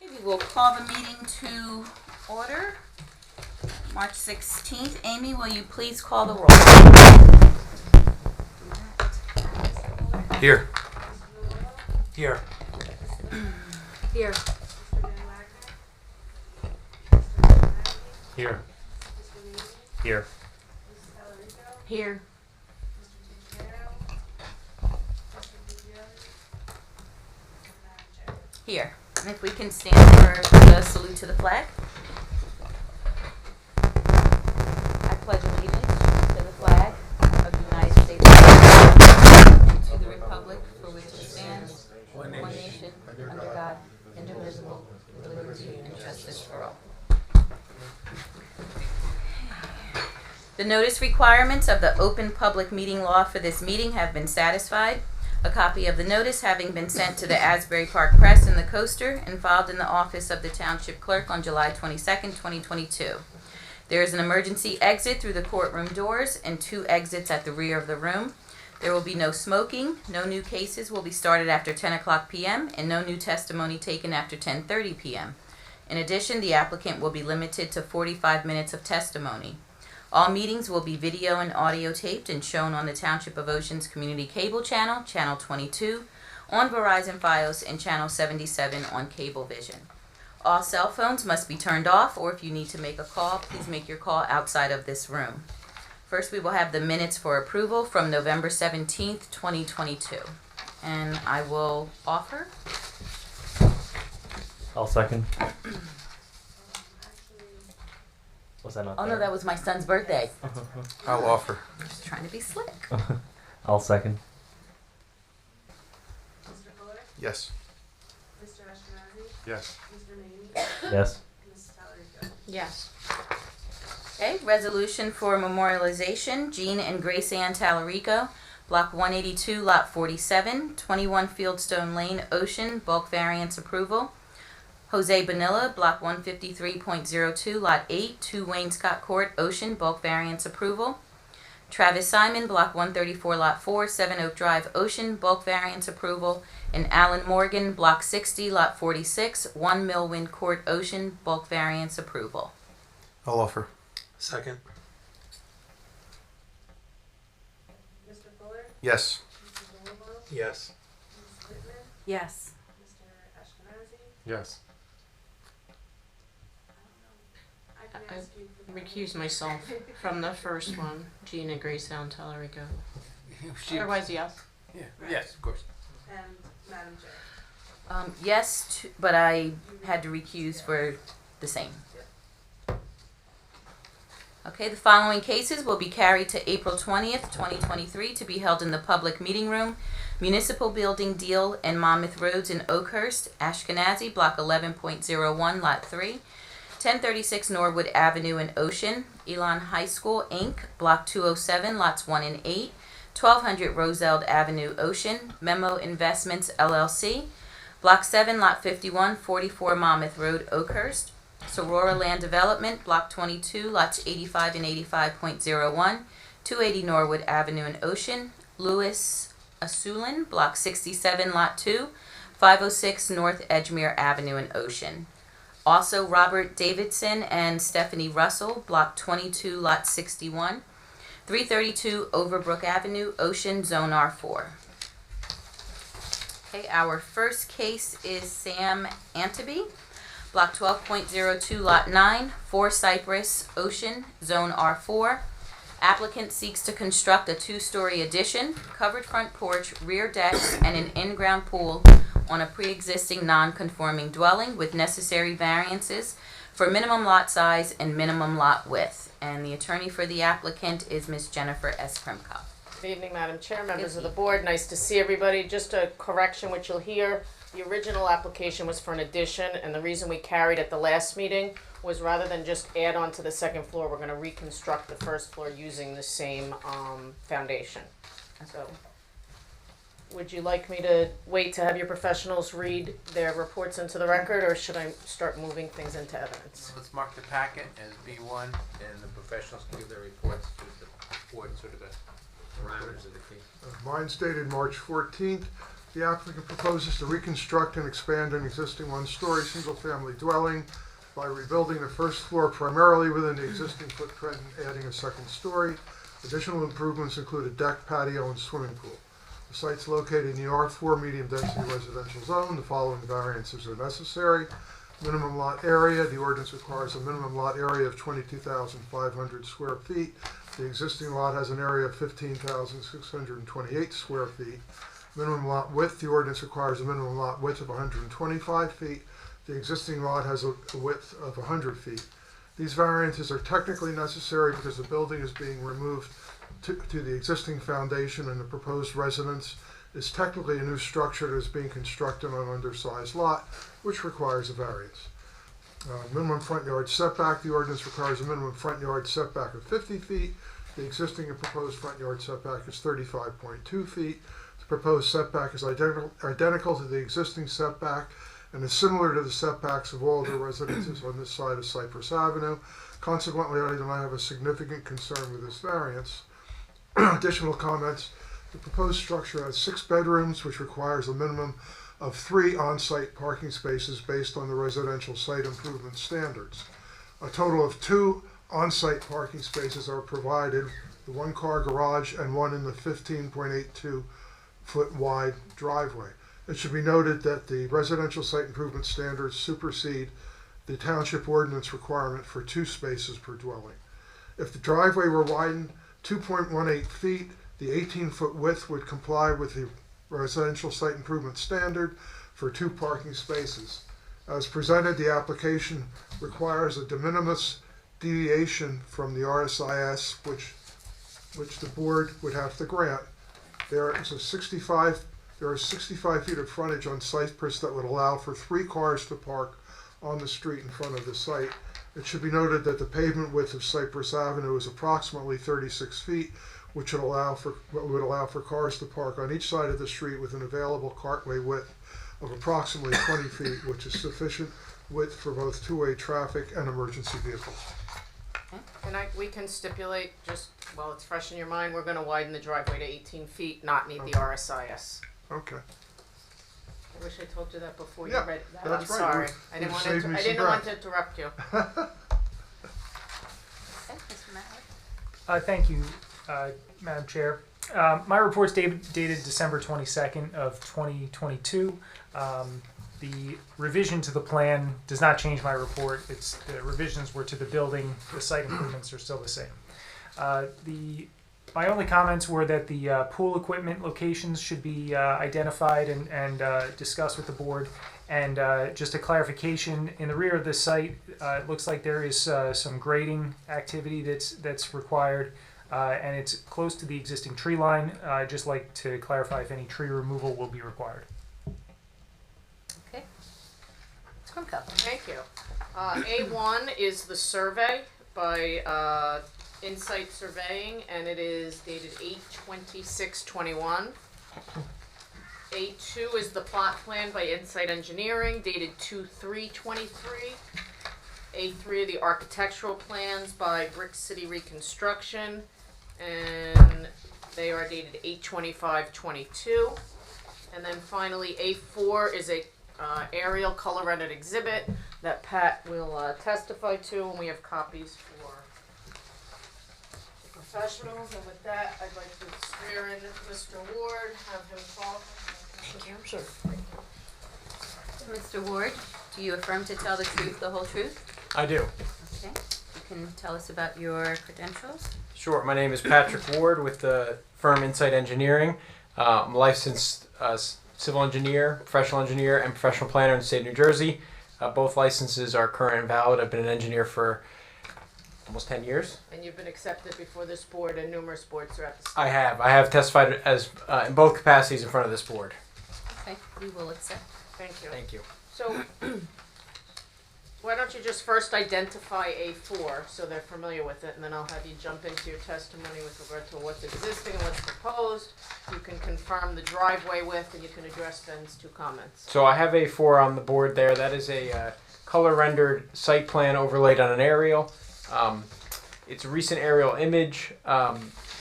Okay, we will call the meeting to order. March 16th. Amy, will you please call the roll? Here. Here. Here. Here. Here. Here. Here. And if we can stand for the salute to the flag. I pledge allegiance to the flag of the United States of America and to the republic for which it stands, one nation, under God, indivisible, with liberty and justice for all. The notice requirements of the open public meeting law for this meeting have been satisfied. A copy of the notice having been sent to the Asbury Park Press and the Coaster and filed in the office of the Township Clerk on July 22nd, 2022. There is an emergency exit through the courtroom doors and 2 exits at the rear of the room. There will be no smoking, no new cases will be started after 10 o'clock p.m., and no new testimony taken after 10:30 p.m. In addition, the applicant will be limited to 45 minutes of testimony. All meetings will be video and audio taped and shown on the Township of Ocean's Community Cable Channel, Channel 22, on Verizon Fios, and Channel 77 on Cablevision. All cell phones must be turned off, or if you need to make a call, please make your call outside of this room. First, we will have the minutes for approval from November 17th, 2022. And I will offer. I'll second. Was that not Oh there? no, that was my son's birthday. I'll offer. Just trying to be slick. I'll second. Mr. Fuller? Yes. Mr. Ashkenazi? Yes. Mr. Maney? Yes. Mrs. Tallarico? Yes. Okay, resolution for memorialization, Jean and Grace Ann Tallarico, Block 182, Lot 47, 21 Fieldstone Lane, Ocean, bulk variance approval. Jose Bonilla, Block 153.02, Lot 8, 2 Wainscott Court, Ocean, bulk variance approval. Travis Simon, Block 134, Lot 4, 7 Oak Drive, Ocean, bulk variance approval. And Alan Morgan, Block 60, Lot 46, 1 Millwind Court, Ocean, bulk variance approval. I'll offer. Second. Mr. Fuller? Yes. Mr. Bolobo? Yes. Mrs. Whitman? Yes. Mr. Ashkenazi? Yes. I can ask you for the Recuse myself from the first one, Jean and Grace Ann Tallarico. She- Otherwise, yes. Yeah. Yes, of course. And Madam Chair. Yes, but I had to recuse for the same. Okay, the following cases will be carried to April 20th, 2023 to be held in the public meeting room, Municipal Building Deal and Monmouth Roads in Oakhurst, Ashkenazi, Block 11.01, Lot 3, 1036 Norwood Avenue in Ocean, Elon High School, Inc., Block 207, Lots 1 and 8, 1200 Roseld Avenue, Ocean, Memo Investments, LLC, Block 7, Lot 51, 44 Monmouth Road, Oakhurst, Sorora Land Development, Block 22, Lots 85 and 85.01, 280 Norwood Avenue in Ocean, Louis Asulin, Block 67, Lot 2, 506 North Edgemere Avenue in Ocean. Also, Robert Davidson and Stephanie Russell, Block 22, Lot 61, 332 Overbrook Avenue, Ocean, Zone R4. Okay, our first case is Sam Antaby, Block 12.02, Lot 9, 4 Cypress, Ocean, Zone R4. Applicant seeks to construct a 2-story addition, covered front porch, rear decks, and an in-ground pool on a pre-existing non-conforming dwelling with necessary variances for minimum lot size and minimum lot width. And the attorney for the applicant is Ms. Jennifer S. Primkov. Good evening, Madam Chair, members of the board. Nice to see everybody. Just a correction, which you'll hear. The original application was for an addition, and the reason we carried at the last meeting was rather than just add on to the second floor, we're going to reconstruct the first floor using the same foundation. So, would you like me to wait to have your professionals read their reports into the record, or should I start moving things into evidence? Let's mark the packet as B1, and the professionals can give their reports to the board, sort of the parameters of the case. Mine stated March 14th. The applicant proposes to reconstruct and expand an existing one-story single-family dwelling by rebuilding the first floor primarily within the existing footprint and adding a second story. Additional improvements include a deck, patio, and swimming pool. The site's located in the R4 medium-density residential zone. The following variances are necessary. Minimum lot area. The ordinance requires a minimum lot area of 22,500 square feet. The existing lot has an area of 15,628 square feet. Minimum lot width. The ordinance requires a minimum lot width of 125 feet. The existing lot has a width of 100 feet. These variances are technically necessary because the building is being removed to the existing foundation, and the proposed residence is technically a new structure that is being constructed on an undersized lot, which requires a variance. Minimum front yard setback. The ordinance requires a minimum front yard setback of 50 feet. The existing and proposed front yard setback is 35.2 feet. The proposed setback is identical to the existing setback and is similar to the setbacks of all the residences on this side of Cypress Avenue. Consequently, I do not have a significant concern with this variance. Additional comments. The proposed structure has 6 bedrooms, which requires a minimum of 3 on-site parking spaces based on the residential site improvement standards. A total of 2 on-site parking spaces are provided, the 1-car garage and one in the 15.82 foot wide driveway. It should be noted that the residential site improvement standards supersede the township ordinance requirement for 2 spaces per dwelling. If the driveway were widened 2.18 feet, the 18-foot width would comply with the residential site improvement standard for 2 parking spaces. As presented, the application requires a de minimis deviation from the RSIS, which the board would have to grant. There are 65 feet of frontage on Cypress that would allow for 3 cars to park on the street in front of the site. It should be noted that the pavement width of Cypress Avenue is approximately 36 feet, which would allow for cars to park on each side of the street with an available cartway width of approximately 20 feet, which is sufficient width for both two-way traffic and emergency vehicles. And we can stipulate, just while it's fresh in your mind, we're gonna widen the driveway to 18 feet, not need the RSIS. Okay. I wish I told you that before you Yeah, read that. that's I'm right. sorry. You've I didn't saved me want some to breath. interrupt you. Okay, Mr. Matlock. Thank you, Madam Chair. My report's dated December 22nd of 2022. The revision to the plan does not change my report. The revisions were to the building. The site improvements are still the same. My only comments were that the pool equipment locations should be identified and discussed with the board. And just a clarification, in the rear of the site, it looks like there is some grading activity that's required, and it's close to the existing tree line. I'd just like to clarify if any tree removal will be required. Okay. Ms. Krumka. Thank you. A1 is the survey by Insight Surveying, and it is dated 8/26/21. A2 is the plot plan by Insight Engineering, dated 2/3/23. A3 are the architectural plans by Brick City Reconstruction, and they are dated 8/25/22. And then finally, A4 is a aerial color rendered exhibit that Pat will testify to, and we have copies for the professionals. And with that, I'd like to swear in Mr. Ward, have him talk. Thank you. Sure. Mr. Ward, do you affirm to tell the truth, the whole truth? I do. Okay. You can tell us about your credentials. Sure. My name is Patrick Ward with the firm Insight Engineering. I'm a licensed civil engineer, professional engineer, and professional planner in the state of New Jersey. Both licenses are current and valid. I've been an engineer for almost 10 years. And you've been accepted before this board and numerous boards throughout the state. I have testified as in both capacities in front of this board. Okay, we will accept. Thank you. Thank you. So, why don't you just first identify A4 so they're familiar with it, and then I'll have you jump into your testimony with regard to what's existing and what's proposed. You can confirm the driveway width, and you can address Ben's 2 comments. So I have A4 on the board there. That is a color rendered site plan overlaid on an aerial. It's a recent aerial image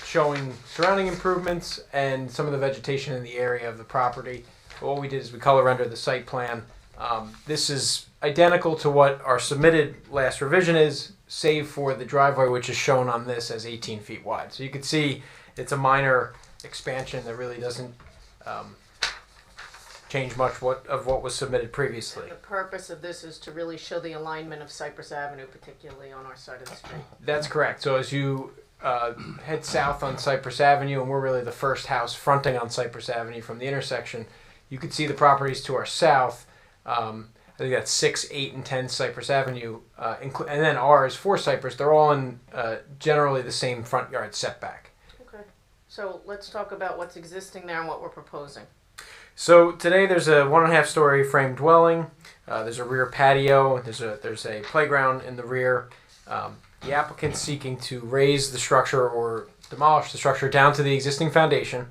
showing surrounding improvements and some of the vegetation in the area of the property. What we did is we color rendered the site plan. This is identical to what our submitted last revision is, save for the driveway, which is shown on this as 18 feet wide. So you can see it's a minor expansion that really doesn't change much of what was submitted previously. The purpose of this is to really show the alignment of Cypress Avenue, particularly on our side of the street. That's correct. So as you head south on Cypress Avenue, and we're really the first house fronting on Cypress Avenue from the intersection, you can see the properties to our south. I think that's 6, 8, and 10 Cypress Avenue, and then ours, 4 Cypress. They're all in generally the same front yard setback. Okay. So let's talk about what's existing there and what we're proposing. So today there's a 1.5 story frame dwelling. There's a rear patio. There's a playground in the rear. The applicant's seeking to raise the structure or demolish the structure down to the existing foundation,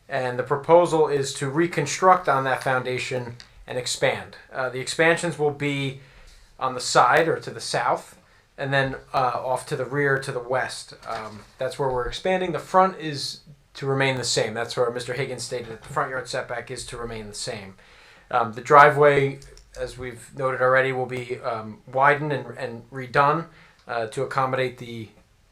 and the proposal is to reconstruct on that foundation and expand. The expansions will be on the side or to the south, and then off to the rear to the west. That's where we're expanding. The front is to remain the same. That's where Mr. Higgins stated that the front yard setback is to remain the same. The driveway, as we've noted already, will be widened and redone to accommodate the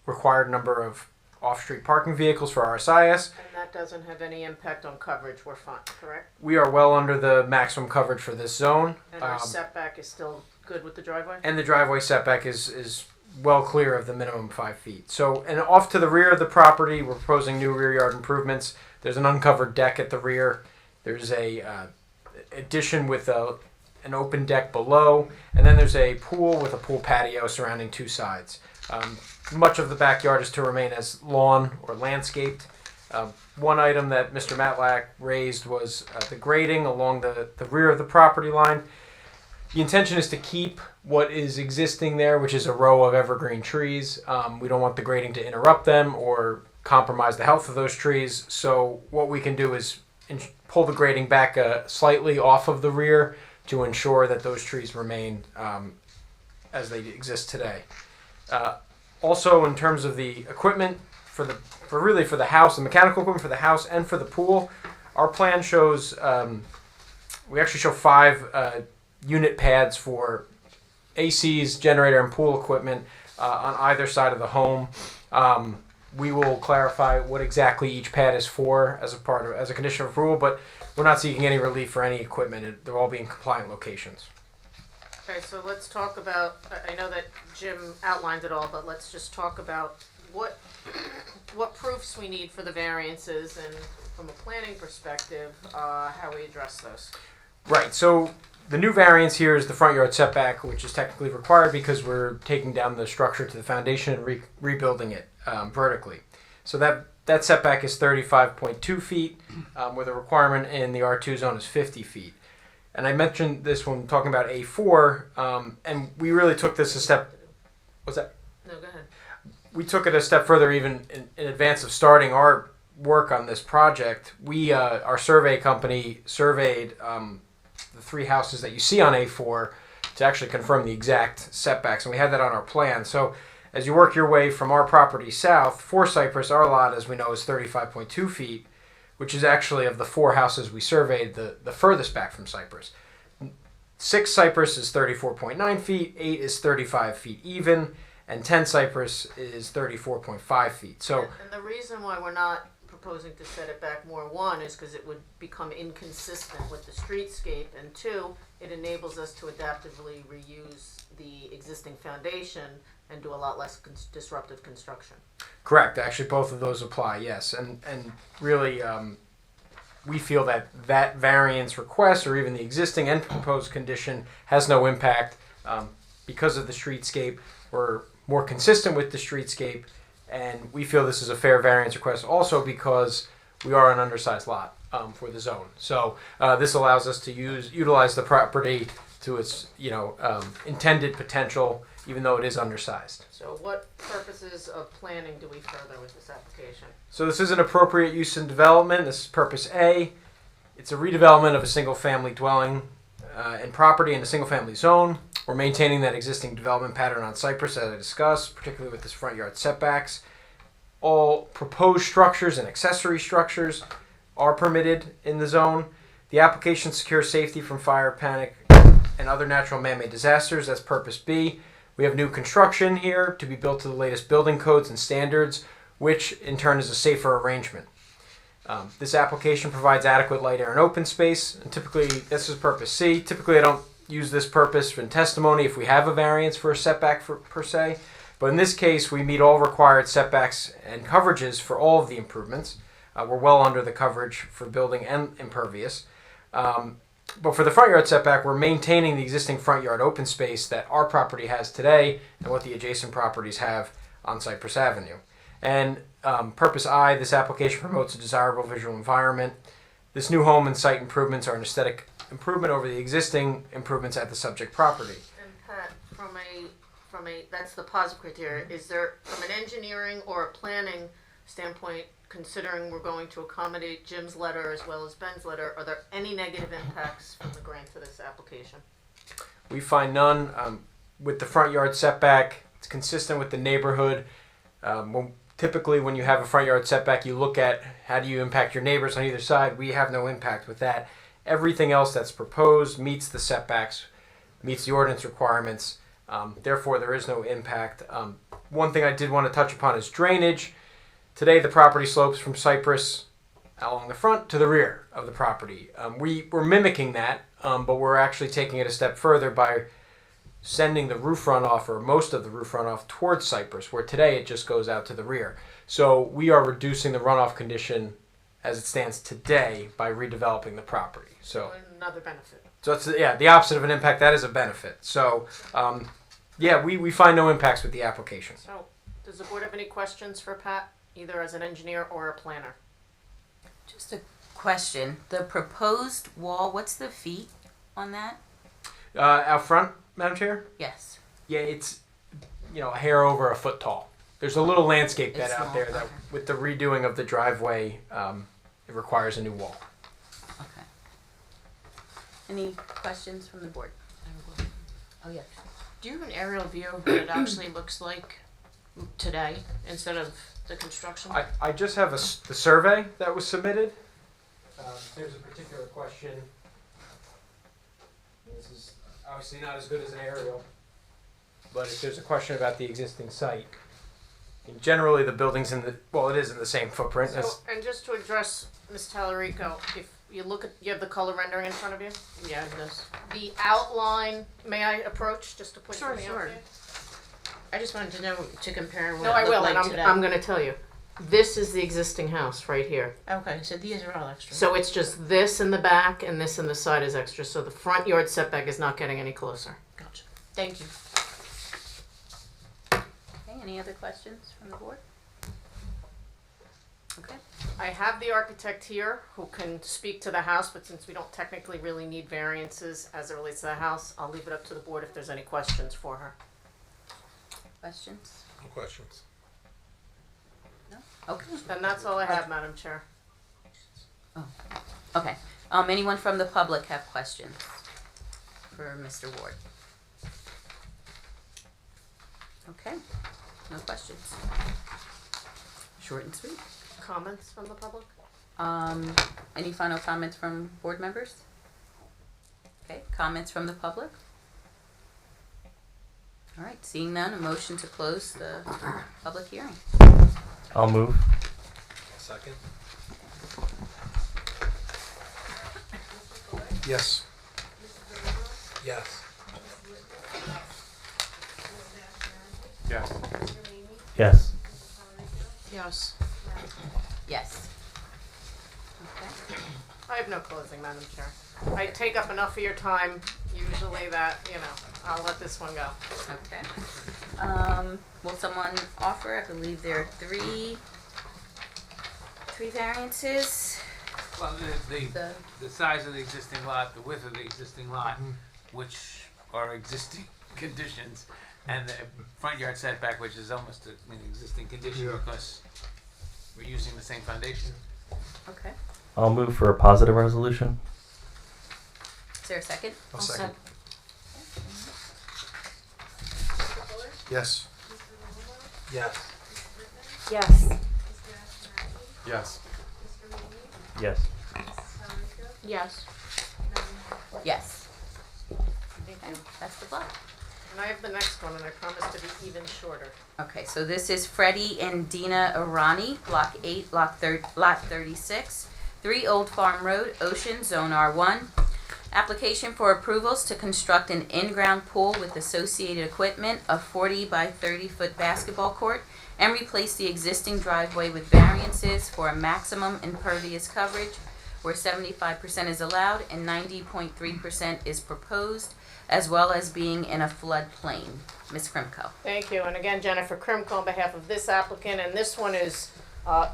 required number of off-street parking vehicles for RSIS. And that doesn't have any impact on coverage. We're fine, correct? We are well under the maximum coverage for this zone. And our setback is still good with the driveway? And the driveway setback is well clear of the minimum 5 feet. So, and off to the rear of the property, we're proposing new rear yard improvements. There's an uncovered deck at the rear. There's a addition with an open deck below, and then there's a pool with a pool patio surrounding 2 sides. Much of the backyard is to remain as lawn or landscaped. One item that Mr. Matlack raised was the grading along the rear of the property line. The intention is to keep what is existing there, which is a row of evergreen trees. We don't want the grading to interrupt them or compromise the health of those trees. So what we can do is pull the grading back slightly off of the rear to ensure that those trees remain as they exist today. Also, in terms of the equipment for the house, the mechanical equipment for the house and for the pool, our plan shows we actually show 5 unit pads for ACs, generator, and pool equipment on either side of the home. We will clarify what exactly each pad is for as a condition of approval, but we're not seeking any relief for any equipment. They're all being compliant locations. Okay, so let's talk about, I know that Jim outlined it all, but let's just talk about what proofs we need for the variances and from a planning perspective, how we address those. Right, so the new variance here is the front yard setback, which is technically required because we're taking down the structure to the foundation and rebuilding it vertically. So that setback is 35.2 feet, where the requirement in the R2 zone is 50 feet. And I mentioned this when talking about A4, and we really took this a step. What's that? No, go ahead. We took it a step further, even in advance of starting our work on this project. Our survey company surveyed the 3 houses that you see on A4 to actually confirm the exact setbacks, and we had that on our plan. So as you work your way from our property south, 4 Cypress, our lot, as we know, is 35.2 feet, which is actually, of the 4 houses we surveyed, the furthest back from Cypress. 6 Cypress is 34.9 feet, 8 is 35 feet even, and 10 Cypress is 34.5 feet. So, and the reason why we're not proposing to set it back more, 1, is because it would become inconsistent with the streetscape, and 2, it enables us to adaptively reuse the existing foundation and do a lot less disruptive construction. correct. Actually, both of those apply, yes. And really, we feel that variance request, or even the existing and proposed condition, has no impact because of the streetscape. We're more consistent with the streetscape, and we feel this is a fair variance request also because we are an undersized lot for the zone. So this allows us to utilize the property to its intended potential, even though it is undersized. So what purposes of planning do we further with this application? So this is an appropriate use and development. This is purpose A. It's a redevelopment of a single-family dwelling and property in a single-family zone. We're maintaining that existing development pattern on Cypress, as I discussed, particularly with this front yard setbacks. all proposed structures and accessory structures are permitted in the zone. The application secures safety from fire, panic, and other natural man-made disasters. That's purpose B. We have new construction here to be built to the latest building codes and standards, which in turn is a safer arrangement. This application provides adequate light, air, and open space. And typically, this is purpose C. Typically, I don't use this purpose in testimony if we have a variance for a setback per se. But in this case, we meet all required setbacks and coverages for all of the improvements. We're well under the coverage for building and impervious. But for the front yard setback, we're maintaining the existing front yard open space that our property has today and what the adjacent properties have on Cypress Avenue. And purpose I, this application promotes a desirable visual environment. This new home and site improvements are an aesthetic improvement over the existing improvements at the subject property. And Pat, from a that's the positive criteria. Is there, from an engineering or a planning standpoint, considering we're going to accommodate Jim's letter as well as Ben's letter, are there any negative impacts from the grant to this application? We find none. With the front yard setback, it's consistent with the neighborhood. Typically, when you have a front yard setback, you look at how do you impact your neighbors on either side. We have no impact with that. Everything else that's proposed meets the setbacks, meets the ordinance requirements. Therefore, there is no impact. One thing I did want to touch upon is drainage. Today, the property slopes from Cypress along the front to the rear of the property. We're mimicking that, but we're actually taking it a step further by sending the roof runoff, or most of the roof runoff, towards Cypress, where today it just goes out to the rear. So we are reducing the runoff condition as it stands today by redeveloping the property. So another benefit. So it's the opposite of an impact. That is a benefit. So we find no impacts with the application. So does the board have any questions for Pat, either as an engineer or a planner? Just a question. The proposed wall, what's the feet on that? Out front, Madam Chair? Yes. Yeah, it's a hair over a foot tall. There's a little landscape bed It's out small, there that, okay. with the redoing of the driveway, it requires a new wall. Okay. Any questions from the board? Oh, yeah. Do you have an aerial view of what it actually looks like today instead of the construction? I just have the survey that was submitted. There's a particular question. This is obviously not as good as an aerial, but if there's a question about the existing site, generally the building's it is in the same footprint. So, and just to address Ms. Tallarico, if you look at, you have the color rendering in front of you? Yeah, it does. The outline, may I approach just to point Sure, something out sure. to you? I just wanted to know, to compare what No, it I looked will, like and today. I'm gonna tell you. This is the existing house right here. Okay, so these are all extra. So it's just this in the back and this in the side is extra, so the front yard setback is not getting any closer. Gotcha. Thank you. Okay, any other questions from the board? Okay. I have the architect here who can speak to the house, but since we don't technically really need variances as it relates to the house, I'll leave it up to the board if there's any questions for her. Questions? No questions. No? Okay. And that's all I have, Madam Chair. Okay. Anyone from the public have questions for Mr. Ward? Okay. No questions. Short and sweet. Comments from the public? Any final comments from board members? Okay, comments from the public? All right, seeing none, a motion to close the public hearing. I'll move. Second. Yes. Yes. Yes. Yes. Yes. Yes. Okay. I have no closing, Madam Chair. I take up enough of your time, usually that, I'll let this one go. Okay. Will someone offer? I believe there are three variances. Well, the size of the existing lot, the width of the existing lot, which are existing conditions, and the front yard setback, which is almost an existing condition Yeah. because we're using the same foundation. Okay. I'll move for a positive resolution. Is there a second? I'll second. Yes. Yes. Yes. Yes. Mr. Mamie? Yes. Mrs. Valencio? Yes. Madam Chair? Yes. Thank Okay, you. that's the block. And I have the next one, and I promise to be even shorter. Okay, so this is Freddie and Dina Arani, Block 8, Lot 36, 3 Old Farm Road, Ocean, Zone R1. Application for approvals to construct an in-ground pool with associated equipment, a 40 by 30 foot basketball court, and replace the existing driveway with variances for a maximum impervious coverage where 75% is allowed and 90.3% is proposed, as well as being in a floodplain. Ms. Krimko. Thank you. And again, Jennifer Krimko on behalf of this applicant, and this one is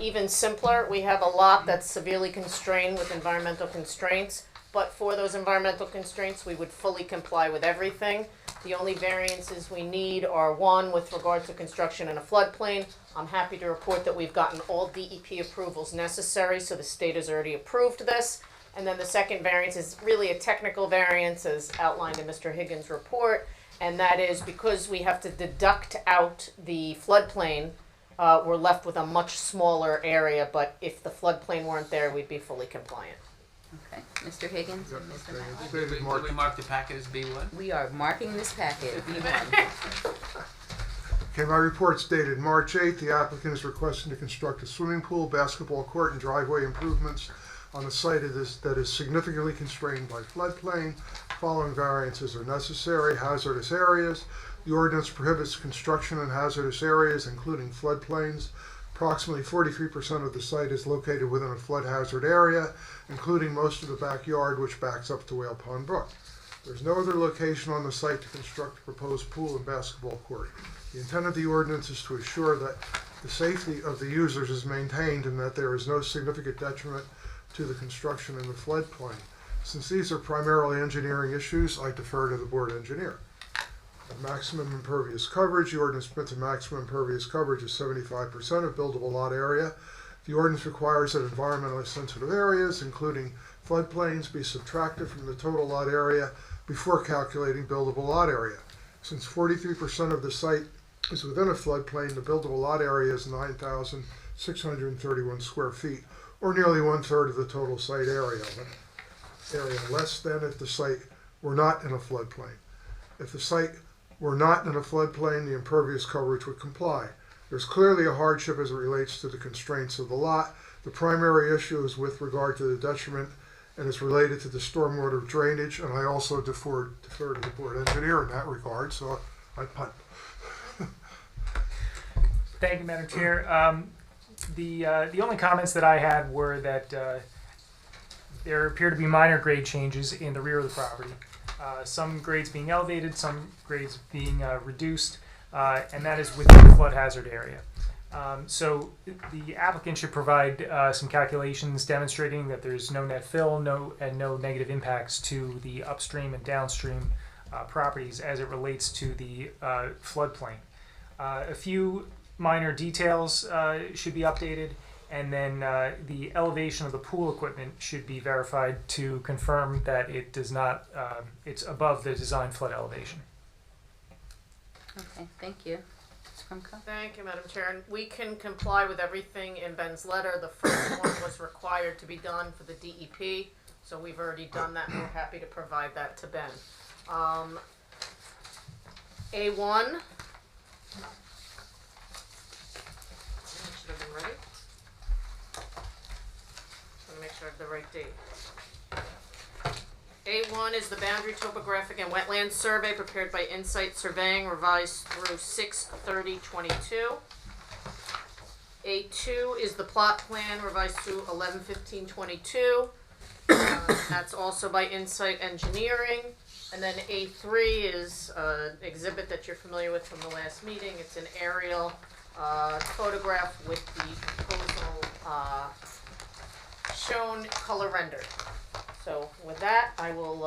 even simpler. We have a lot that's severely constrained with environmental constraints, but for those environmental constraints, we would fully comply with everything. The only variances we need are one with regard to construction in a floodplain. I'm happy to report that we've gotten all DEP approvals necessary, so the state has already approved this. And then the second variance is really a technical variance as outlined in Mr. Higgins' report, and that is because we have to deduct out the floodplain, we're left with a much smaller area, but if the floodplain weren't there, we'd be fully compliant. Okay, Mr. Higgins Yep, and Mr. okay. Mallon. Stated Did March. we mark the packet as B1? We are marking this packet B1. Okay, my report's dated March 8th. The applicant is requesting to construct a swimming pool, basketball court, and driveway improvements on a site that is significantly constrained by floodplain. Following variances are necessary. Hazardous areas. The ordinance prohibits construction in hazardous areas, including floodplains. Approximately 43% of the site is located within a flood hazard area, including most of the backyard, which backs up to Whale Pond Brook. There's no other location on the site to construct a proposed pool and basketball court. The intent of the ordinance is to ensure that the safety of the users is maintained and that there is no significant detriment to the construction in the floodplain. Since these are primarily engineering issues, I defer to the board engineer. The maximum impervious coverage, the ordinance permits a maximum impervious coverage of 75% of buildable lot area. The ordinance requires that environmentally sensitive areas, including floodplains, be subtracted from the total lot area before calculating buildable lot area. Since 43% of the site is within a floodplain, the buildable lot area is 9,631 square feet, or nearly 1/3 of the total site area, less than if the site were not in a floodplain. If the site were not in a floodplain, the impervious coverage would comply. There's clearly a hardship as it relates to the constraints of the lot. The primary issue is with regard to the detriment and is related to the stormwater drainage, and I also defer to the board engineer in that regard, so I punt. Thank you, Madam Chair. The only comments that I had were that there appear to be minor grade changes in the rear of the property. Some grades being elevated, some grades being reduced, and that is within the flood hazard area. So the applicant should provide some calculations demonstrating that there's no net fill, no negative impacts to the upstream and downstream properties as it relates to the floodplain. A few minor details should be updated, and then the elevation of the pool equipment should be verified to confirm that it does not, it's above the design flood elevation. Okay, thank you. Ms. Krimko? Thank you, Madam Chair. And we can comply with everything in Ben's letter. The first one was required to be done for the DEP, so we've already done that, and we're happy to provide that to Ben. A1. Should have been ready. Just want to make sure I have the right date. A1 is the boundary topographic and wetland survey prepared by Insight Surveying, revised through 6/30/22. A2 is the plot plan revised through 11/15/22. That's also by Insight Engineering. And then A3 is an exhibit that you're familiar with from the last meeting. It's an aerial photograph with the proposal shown color rendered. So with that, I will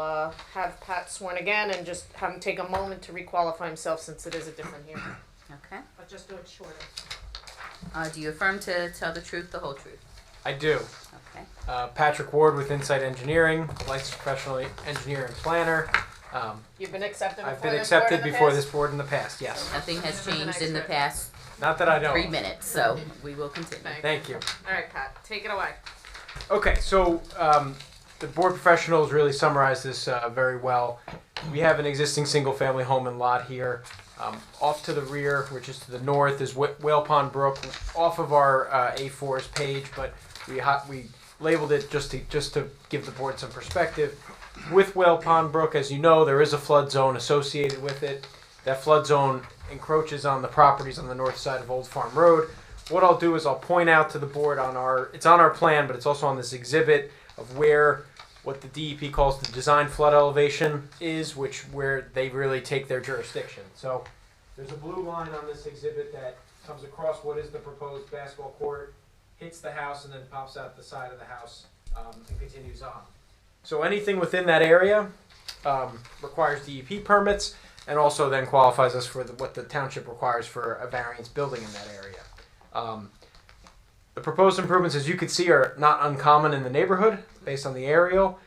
have Pat sworn again and just have him take a moment to requalify himself since it is a different hearing. Okay. But just do it shorter. Do you affirm to tell the truth, the whole truth? I do. Okay. Patrick Ward with Insight Engineering, licensed professional engineer and planner. You've been accepted before I've been this board accepted in the before past? this board in the past, yes. Nothing has This is an changed in the expert. past Not that I know. 3 minutes, so we will continue. Thank you. All right, Pat, take it away. Okay, so the board professionals really summarized this very well. We have an existing single-family home and lot here. Off to the rear, which is to the north, is Whale Pond Brook, off of our A4's page, but we labeled it just to give the board some perspective. With Whale Pond Brook, as you know, there is a flood zone associated with it. That flood zone encroaches on the properties on the north side of Old Farm Road. What I'll do is I'll point out to the board it's on our plan, but it's also on this exhibit of what the DEP calls the design flood elevation is, where they really take their jurisdiction. So there's a blue line on this exhibit that comes across what is the proposed basketball court, hits the house, and then pops out the side of the house and continues on. So anything within that area requires DEP permits, and also then qualifies us for what the township requires for a variance building in that area. The proposed improvements, as you can see, are not uncommon in the neighborhood based on the aerial.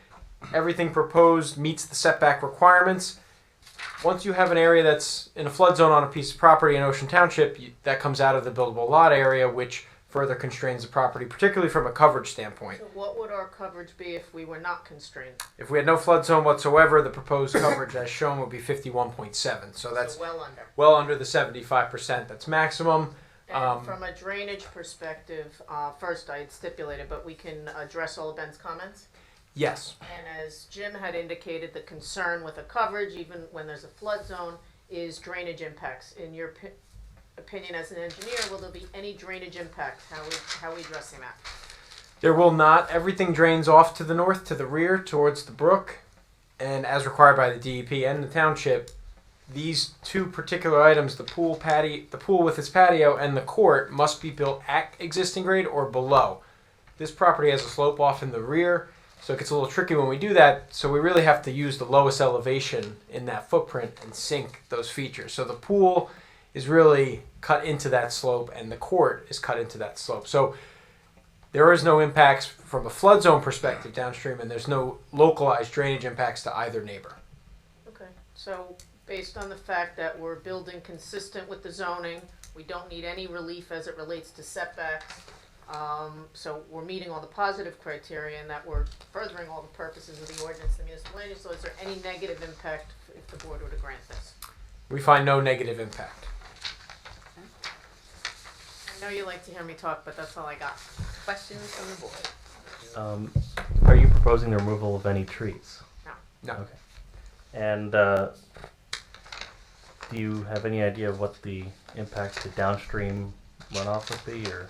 Everything proposed meets the setback requirements. Once you have an area that's in a flood zone on a piece of property in Ocean Township, that comes out of the buildable lot area, which further constrains the property, particularly from a coverage standpoint. So what would our coverage be if we were not constrained? If we had no flood zone whatsoever, the proposed coverage as shown would be 51.7. So that's So well under. well under the 75% that's maximum. And from a drainage perspective, first I had stipulated, but we can address all of Ben's comments. Yes. And as Jim had indicated, the concern with the coverage, even when there's a flood zone, is drainage impacts. In your opinion as an engineer, will there be any drainage impact? How are we addressing that? There will not. Everything drains off to the north, to the rear, towards the brook, and as required by the DEP and the township, these two particular items, the pool with its patio and the court, must be built at existing grade or below. This property has a slope off in the rear, so it gets a little tricky when we do that, so we really have to use the lowest elevation in that footprint and sink those features. So the pool is really cut into that slope and the court is cut into that slope. So there is no impacts from a flood zone perspective downstream, and there's no localized drainage impacts to either neighbor. Okay, so based on the fact that we're building consistent with the zoning, we don't need any relief as it relates to setbacks. So we're meeting all the positive criteria and that we're furthering all the purposes of the ordinance, the municipal land use. So is there any negative impact if the board were to grant this? We find no negative impact. I know you like to hear me talk, but that's all I got. Questions from the board? Are you proposing the removal of any trees? No. Okay. And do you have any idea of what the impact to downstream runoff would be, or?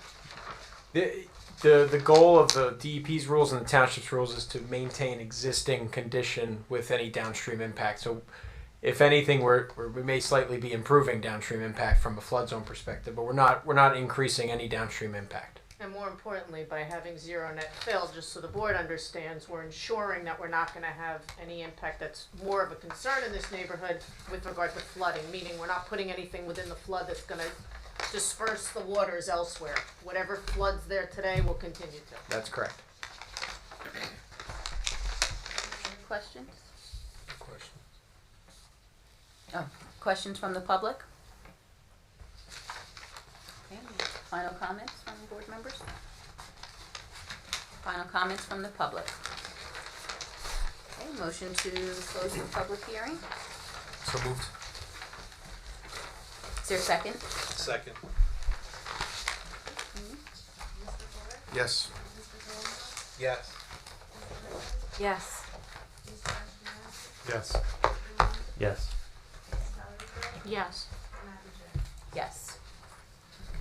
The goal of the DEP's rules and the township's rules is to maintain existing condition with any downstream impact. So if anything, we may slightly be improving downstream impact from a flood zone perspective, but we're not increasing any downstream impact. And more importantly, by having zero net fill, just so the board understands, we're ensuring that we're not going to have any impact that's more of a concern in this neighborhood with regard to flooding, meaning we're not putting anything within the flood that's going to disperse the waters elsewhere. Whatever floods there today will continue to. That's correct. Questions? Oh, questions from the public? Okay, final comments from board members? Final comments from the public? Okay, motion to close the public hearing. So moved. Is there a second? Second. Yes. Yes. Yes. Yes. Yes. Yes. Yes.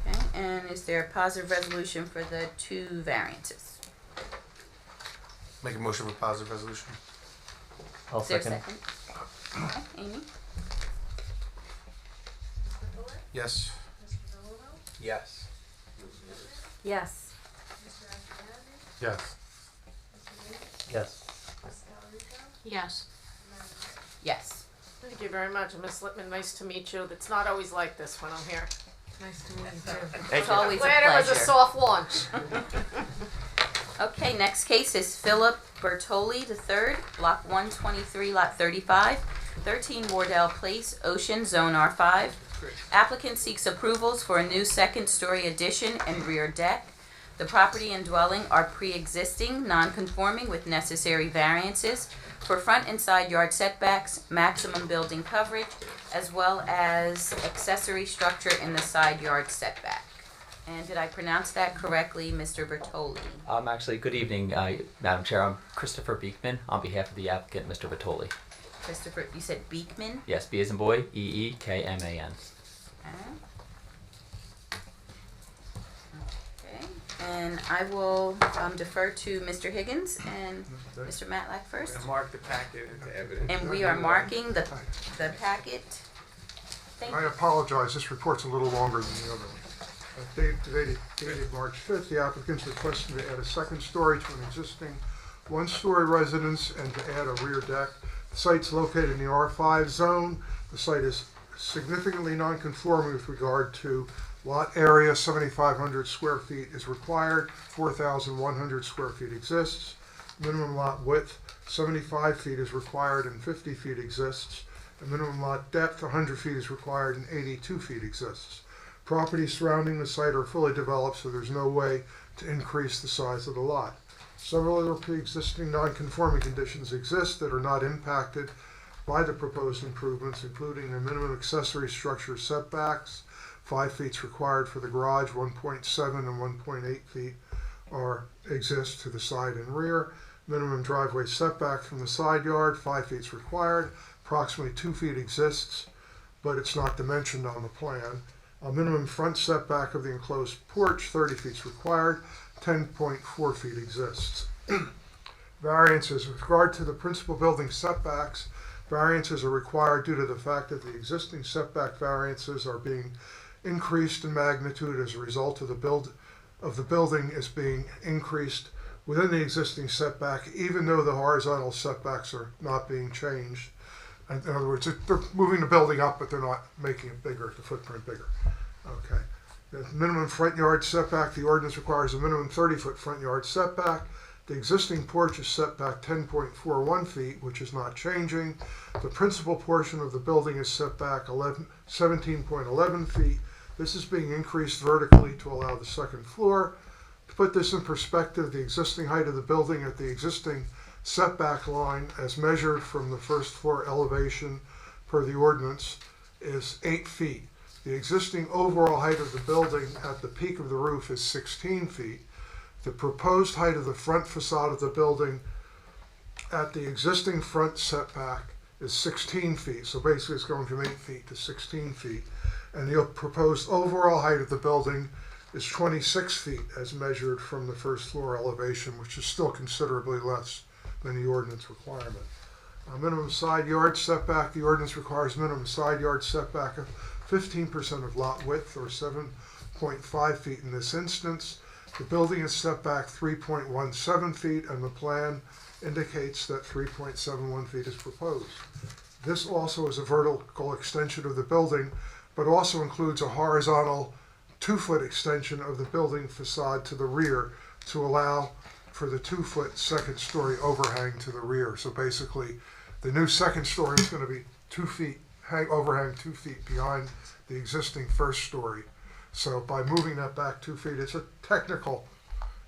Okay, and is there a positive resolution for the 2 variances? Make a motion for positive resolution. I'll Is there a second. second? Okay, Amy? Yes. Yes. Yes. Yes. Yes. Yes. Yes. Thank you very much, Ms. Lippman. Nice to meet you. It's not always like this when I'm here. Nice to meet you too. It's always a Glad it was a pleasure. soft launch. Okay, next case is Philip Bertoli III, Block 123, Lot 35, 13 Wardell Place, Ocean, Zone R5, Great. Applicant seeks approvals for a new second-story addition and rear deck. The property and dwelling are pre-existing, non-conforming with necessary variances for front and side yard setbacks, maximum building coverage, as well as accessory structure in the side yard setback. And did I pronounce that correctly, Mr. Bertoli? Actually, good evening, Madam Chair. I'm Christopher Beekman on behalf of the applicant, Mr. Vitoli. Christopher, you said Beekman? Yes, B as in boy, E-E-K-M-A-N. Okay, and I will defer to Mr. Higgins and Mr. Matlack first. And mark the packet into evidence. And we are marking the packet. Thank I you. apologize, this report's a little longer than the other one. Dated March 5th, the applicant's requesting to add a second story to an existing one-story residence and to add a rear deck. The site's located in the R5 zone. The site is significantly non-conforming with regard to lot area. 7,500 square feet is required, 4,100 square feet exists. Minimum lot width, 75 feet is required and 50 feet exists. The minimum lot depth, 100 feet is required and 82 feet exists. Properties surrounding the site are fully developed, so there's no way to increase the size of the lot. Several other pre-existing non-conforming conditions exist that are not impacted by the proposed improvements, including the minimum accessory structure setbacks. 5 feet is required for the garage, 1.7 and 1.8 feet exist to the side and rear. Minimum driveway setback from the side yard, 5 feet is required. Approximately 2 feet exists, but it's not dimensioned on the plan. A minimum front setback of the enclosed porch, 30 feet is required, 10.4 feet exists. Variances with regard to the principal building setbacks, variances are required due to the fact that the existing setback variances are being increased in magnitude as a result of the building is being increased within the existing setback, even though the horizontal setbacks are not being changed. In other words, they're moving the building up, but they're not making it bigger, the footprint bigger. Okay. The minimum front yard setback, the ordinance requires a minimum 30-foot front yard setback. The existing porch is set back 10.41 feet, which is not changing. The principal portion of the building is set back 17.11 feet. This is being increased vertically to allow the second floor. To put this in perspective, the existing height of the building at the existing setback line as measured from the first floor elevation per the ordinance is 8 feet. The existing overall height of the building at the peak of the roof is 16 feet. The proposed height of the front facade of the building at the existing front setback is 16 feet. So basically it's going from 8 feet to 16 feet. And the proposed overall height of the building is 26 feet as measured from the first floor elevation, which is still considerably less than the ordinance requirement. Minimum side yard setback, the ordinance requires minimum side yard setback of 15% of lot width or 7.5 feet in this instance. The building is set back 3.17 feet and the plan indicates that 3.71 feet is proposed. This also is a vertical extension of the building, but also includes a horizontal 2-foot extension of the building facade to the rear to allow for the 2-foot second story overhang to the rear. So basically the new second story is going to be 2 feet, overhang 2 feet behind the existing first story. So by moving that back 2 feet, it's a technical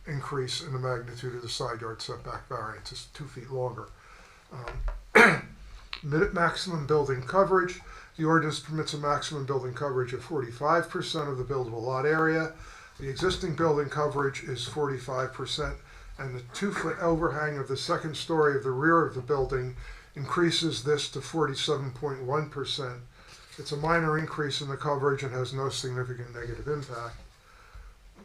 increase in the magnitude of the side yard setback variance. It's 2 feet longer. Maximum building coverage. The ordinance permits a maximum building coverage of 45% of the buildable lot area. The existing building coverage is 45%, and the 2-foot overhang of the second story of the rear of the building increases this to 47.1%. It's a minor increase in the coverage and has no significant negative impact.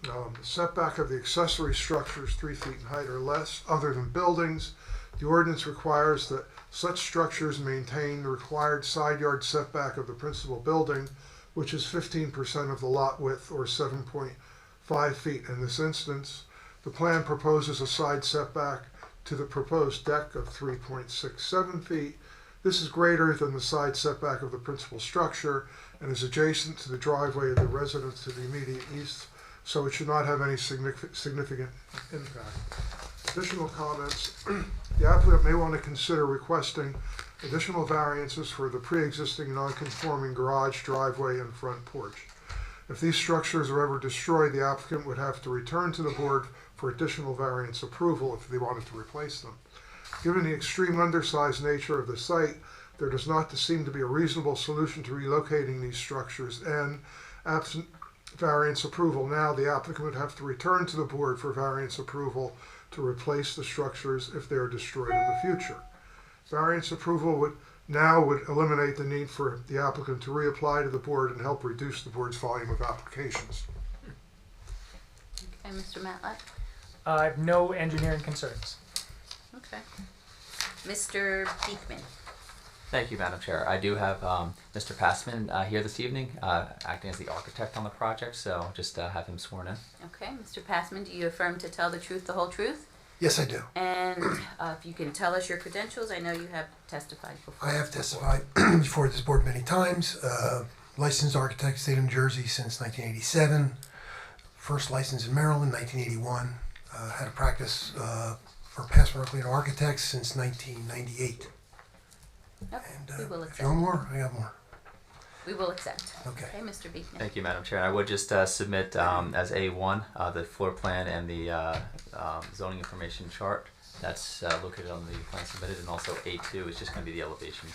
The setback of the accessory structures 3 feet in height or less, other than buildings. The ordinance requires that such structures maintain the required side yard setback of the principal building, which is 15% of the lot width or 7.5 feet in this instance. The plan proposes a side setback to the proposed deck of 3.67 feet. This is greater than the side setback of the principal structure and is adjacent to the driveway of the residence to the immediate east so it should not have any significant impact. Additional comments, the applicant may want to consider requesting additional variances for the pre-existing non-conforming garage, driveway, and front porch. If these structures are ever destroyed, the applicant would have to return to the board for additional variance approval if they wanted to replace them. Given the extreme undersized nature of the site, there does not seem to be a reasonable solution to relocating these structures, and absent variance approval now, the applicant would have to return to the board for variance approval to replace the structures if they are destroyed in the future. Variance approval would eliminate the need for the applicant to reapply to the board and help reduce the board's volume of applications. Okay, Mr. Matlack? I have no engineering concerns. Okay. Mr. Beekman? Thank you, Madam Chair. I do have Mr. Passman here this evening, acting as the architect on the project, so just have him sworn in. Okay, Mr. Passman, do you affirm to tell the truth, the whole truth? Yes, I do. And if you can tell us your credentials, I know you have testified before. I have testified before this board many times. Licensed architect, state of New Jersey since 1987. First license in Maryland, 1981. Had a practice for Passman Euclid Architects since 1998. Okay, And we will if accept. you want more, I got more. We will accept. Okay. Okay, Mr. Beekman. Thank you, Madam Chair. I would just submit as A1 the floor plan and the zoning information chart that's located on the plan submitted, and also A2 is just going to be the elevations.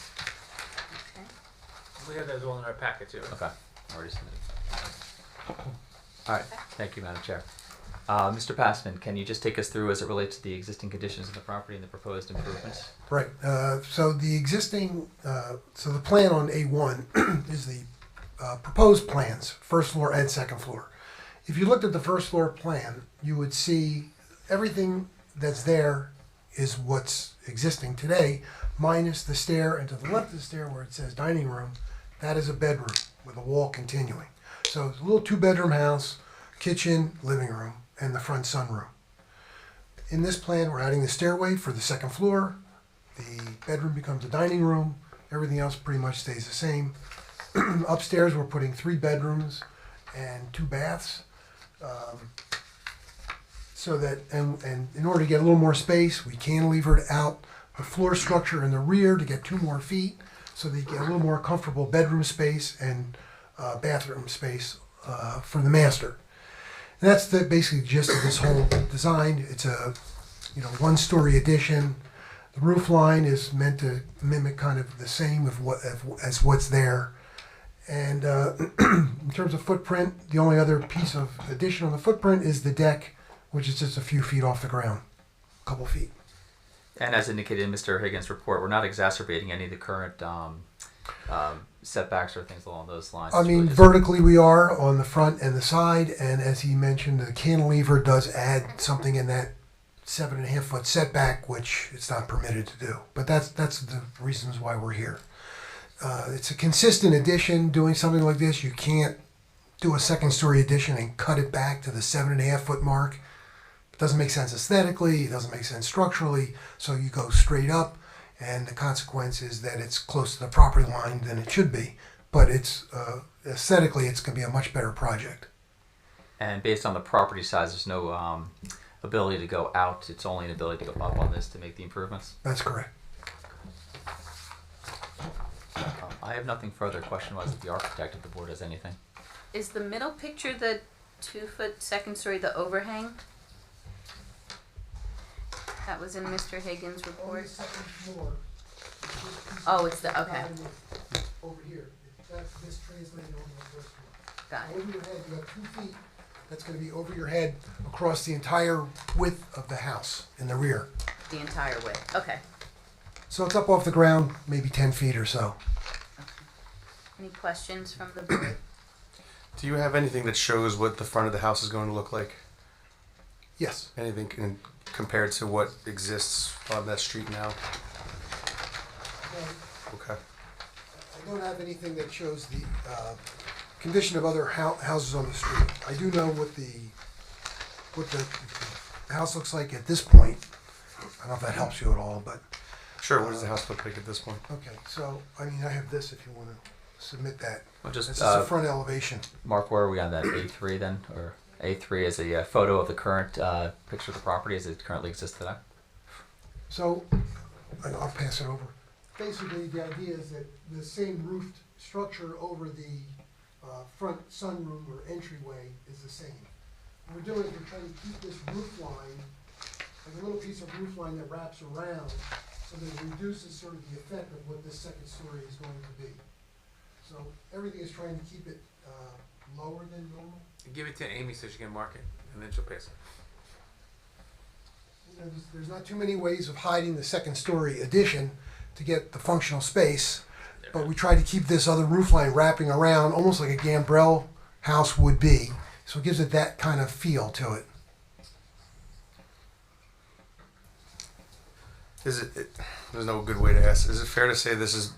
Okay. We have those all in our packet too. Okay, already submitted. All right, thank you, Madam Chair. Mr. Passman, can you just take us through as it relates to the existing conditions of the property and the proposed improvements? Right. So the existing, so the plan on A1 is the proposed plans, first floor and second floor. If you looked at the first floor plan, you would see everything that's there is what's existing today, minus the stair, and to the left of the stair where it says dining room, that is a bedroom with a wall continuing. So it's a little two-bedroom house, kitchen, living room, and the front sunroom. In this plan, we're adding the stairway for the second floor. The bedroom becomes a dining room. Everything else pretty much stays the same. Upstairs, we're putting 3 bedrooms and 2 baths. So that, and in order to get a little more space, we cantilevered out the floor structure in the rear to get 2 more feet, so that you get a little more comfortable bedroom space and bathroom space for the master. And that's the basic gist of this whole design. It's a 1-story addition. The roof line is meant to mimic kind of the same as what's there. And in terms of footprint, the only other piece of addition on the footprint is the deck, which is just a few feet off the ground, a couple feet. And as indicated in Mr. Higgins' report, we're not exacerbating any of the current setbacks or things along those lines. I mean, vertically we are on the front and the side, and as he mentioned, the cantilever does add something in that 7.5 foot setback, which it's not permitted to do. But that's the reasons why we're here. It's a consistent addition. Doing something like this, you can't do a 2nd-story addition and cut it back to the 7.5 foot mark. It doesn't make sense aesthetically. It doesn't make sense structurally. So you go straight up, and the consequence is that it's close to the property line than it should be. But it's aesthetically, it's going to be a much better project. And based on the property size, there's no ability to go out. It's only an ability to go up on this to make the improvements. That's correct. I have nothing further. Question was if the architect of the board has anything. Is the middle picture the 2-foot 2nd story, the overhang? That was in Mr. Higgins' report. second floor. Oh, it's the, okay. Over here. That's this translated over the first floor. Got it. Over your head, you have 2 feet. That's going to be over your head across the entire width of the house in the rear. The entire width. Okay. So it's up off the ground, maybe 10 feet or so. Any questions from the board? Do you have anything that shows what the front of the house is going to look like? Yes. Anything compared to what exists on that street now? Okay. I don't have anything that shows the condition of other houses on the street. I do know what the house looks like at this point. I don't know if that helps you at all, but Sure. What does the house look like at this point? okay. So I mean, I have this if you want to submit that. Well, This just is the front elevation. Mark, where are we on that A3 then, or A3 is a photo of the current picture of the property as it currently exists today. So, and I'll pass it over. Basically, the idea is that the same roofed structure over the front sunroom or entryway is the same. What we're doing is we're trying to keep this roof line, like a little piece of roof line that wraps around, so that it reduces sort of the effect of what this second story is going to be. So everything is trying to keep it lower than normal. Give it to Amy so she can mark it, and then she'll pass it. You know, there's not too many ways of hiding the second story addition to get the functional space, but we try to keep this other roof line wrapping around almost like a gambrel house would be. So it gives it that kind of feel to it. There's no good way to ask. Is it fair to say this is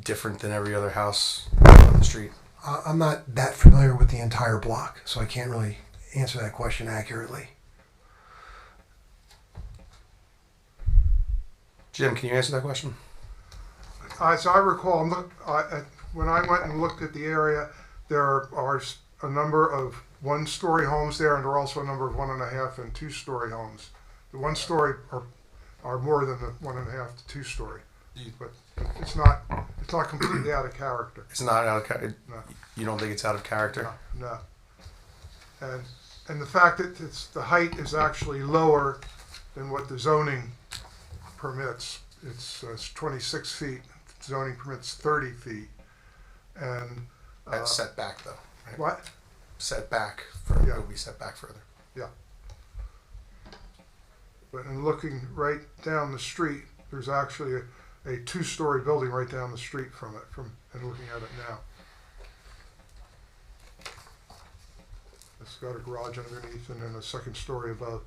different than every other house on the street? I'm not that familiar with the entire block, so I can't really answer that question accurately. Jim, can you answer that question? As I recall, when I went and looked at the area, there are a number of one-story homes there, and there are also a number of 1.5 and 2-story homes. The one-story are more than the 1.5 to 2-story, but it's not completely out of character. It's not out of character. No. You don't think it's out of character? No. And the fact that the height is actually lower than what the zoning permits. It's 26 feet. Zoning permits 30 feet. And That's set back though, right? what? Set back. Yeah. It'll be set back further. Yeah. But in looking right down the street, there's actually a 2-story building right down the street from it, and looking at it now. It's got a garage underneath and then a second story above.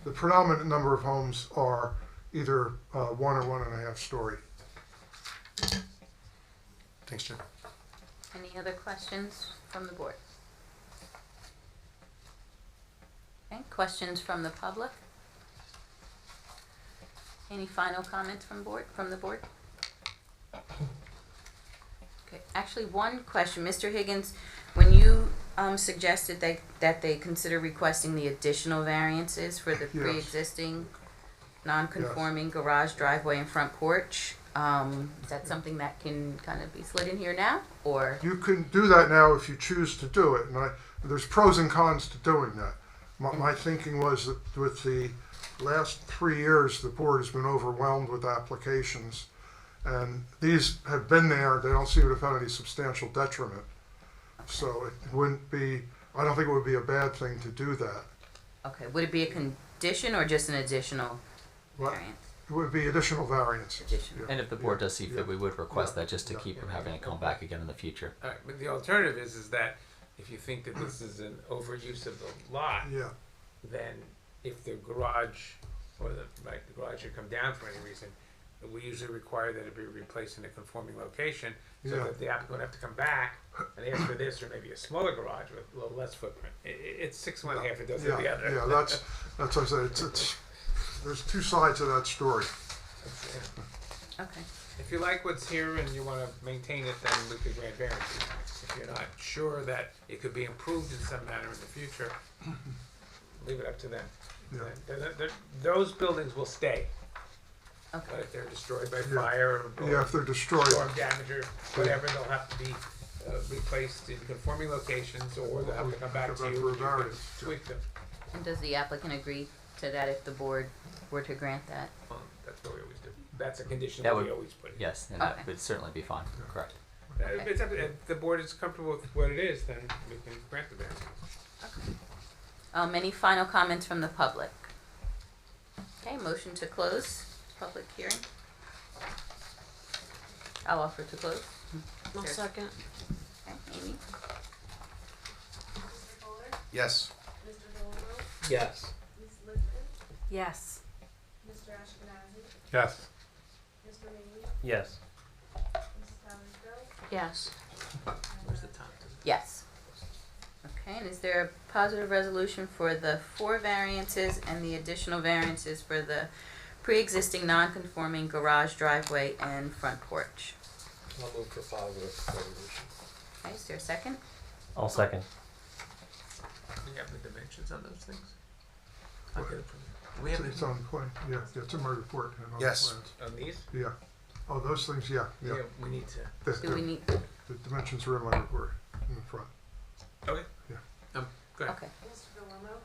The predominant number of homes are either 1 or 1.5 story. Thanks, Jim. Any other questions from the board? Okay, questions from the public? Any final comments from the board? Okay, actually, one question, Mr. Higgins, when you suggested that they consider requesting the additional variances for the Yes. pre-existing non-conforming garage, driveway, and front porch, is that something that can kind of be slid in here now, or? You can do that now if you choose to do it, and there's pros and cons to doing that. My thinking was that with the last 3 years, the board has been overwhelmed with applications, and these have been there. They don't seem to have had any substantial detriment. So it wouldn't be, I don't think it would be a bad thing to do that. Okay, would it be a condition or just an additional What? variance? It would be additional variance. Additional. And if the board does see fit, Yeah. we would request Yeah. that just to Yeah. keep from having it come back again in the future. All right, but the alternative is that if you think that this is an overuse of the lot, Yeah, then if the garage or the garage should come down for any reason, we usually require that it be replaced in a conforming location so Yeah. that the applicant would have to come back and ask for this or maybe a smaller garage with a little less footprint. It's 6 1/2, it doesn't the other. yeah, that's what I said. It's there's two sides of that story. Okay. If you like what's here and you want to maintain it, then we could grant variances. If you're not sure that it could be improved in some manner in the future, leave it up to them. Yeah. Those buildings will stay, Okay. but if they're destroyed by Yeah. fire or Yeah, if they're destroyed. storm damage or whatever, they'll have to be replaced in conforming locations, or they'll have to come back to Come back you for a and you can variance. tweak them. And does the applicant agree to that if the board were to grant that? Well, that's what we always do. That's a condition That that would- we always put in. Yes, and Okay. that would certainly be fine, correct. Okay. It's up to- if the board is comfortable with what it is, then we can grant the variance. Any final comments from the public? Okay, motion to close public hearing. I'll offer to close. I'll second. Okay, Amy? Mr. Fuller, Yes. Mr. Dolamo, Yes. Ms. Lipton, Yes. Mr. Ashkenazi, Yes. Mr. Meany, Yes. Mrs. Townsville, Yes. Where's the time? Yes. Okay, and is there a positive resolution for the 4 variances and the additional variances for the pre-existing non-conforming garage, driveway, and front porch? I'll move for positive resolution. Okay, is there a second? I'll second. Do you have the dimensions on those things? I'll get it from you. Do we have It's it on the plan, yeah, it's in my report and on the Yes. plans. on these? Yeah. Oh, those things, yeah. We need to. Do we need, The dimensions are in my report in the front. Okay. Yeah. Good. okay. Mr. Delomo,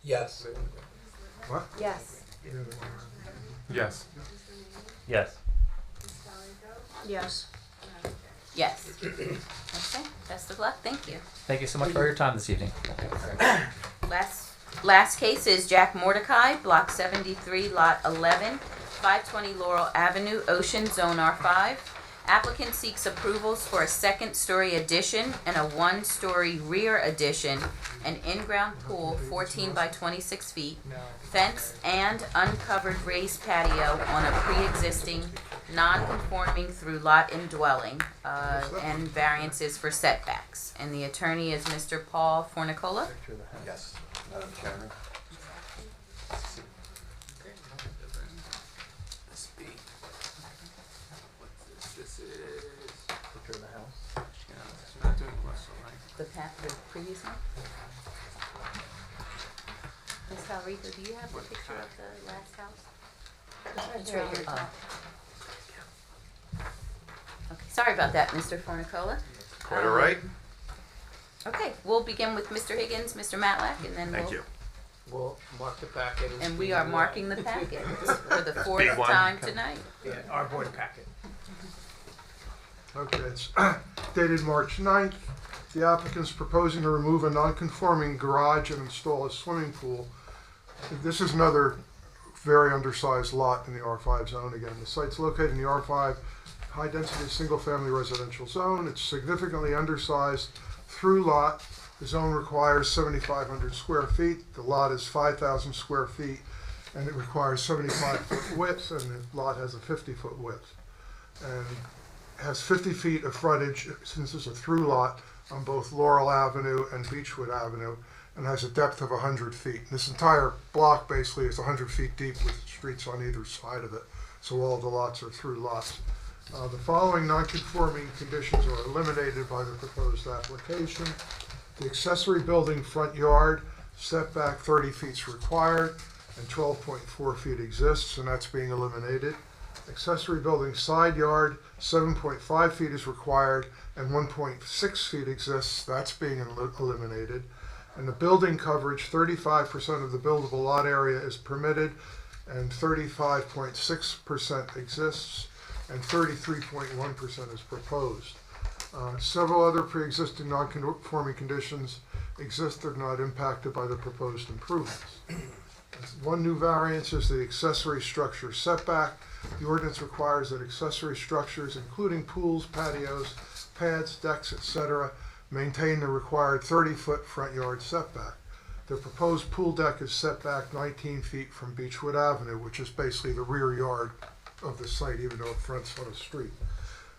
Yes. Ms. Whitmer, What? Yes. Yeah, they want Yes. Mr. Meany, Yes. Ms. Dalrymple, Yes. Madam Chair. Yes. Okay, best of luck, thank you. Thank you so much for your time this evening. Last case is Jack Mordecai, Block 73, Lot 11, 520 Laurel Avenue, Ocean, Zone R5. Applicant seeks approvals for a second-story addition and a one-story rear addition, an in-ground pool 14 by 26 feet, fence and uncovered raised patio on a pre-existing, non-conforming through lot indwelling, and variances for setbacks. And the attorney is Mr. Paul Fornicola. Yes, Madam Chairman. This B. What's this? This is. Picture of the house. Yeah, we're not doing Russell, right? The previous one? Ms. Valrico, do you have the picture of the last house? It's right here. Oh. Okay, sorry about that, Mr. Fornicola. Quite all right. Okay, we'll begin with Mr. Higgins, Mr. Matlack, and then Thank we'll, you. We'll mark the packet. and we are marking the packet for the fourth Big one. time tonight. Yeah, our board packet. Okay, it's dated March 9th. The applicant's proposing to remove a non-conforming garage and install a swimming pool. This is another very undersized lot in the R5 zone. Again, the site's located in the R5 high-density single-family residential zone. It's significantly undersized through lot. The zone requires 7,500 square feet. The lot is 5,000 square feet, and it requires 75-foot width, and the lot has a 50-foot width. And has 50 feet of frontage, since it's a through lot, on both Laurel Avenue and Beechwood Avenue, and has a depth of 100 feet. This entire block basically is 100 feet deep with streets on either side of it, so all the lots are through lots. The following non-conforming conditions are eliminated by the proposed application. The accessory building front yard setback 30 feet is required, and 12.4 feet exists, and that's being eliminated. Accessory building side yard 7.5 feet is required, and 1.6 feet exists, that's being eliminated. And the building coverage, 35% of the buildable lot area is permitted, and 35.6% exists, and 33.1% is proposed. Several other pre-existing non-conforming conditions exist that are not impacted by the proposed improvements. One new variance is the accessory structure setback. The ordinance requires that accessory structures, including pools, patios, pads, decks, etc., maintain the required 30-foot front yard setback. The proposed pool deck is set back 19 feet from Beechwood Avenue, which is basically the rear yard of the site, even though it fronts on a street.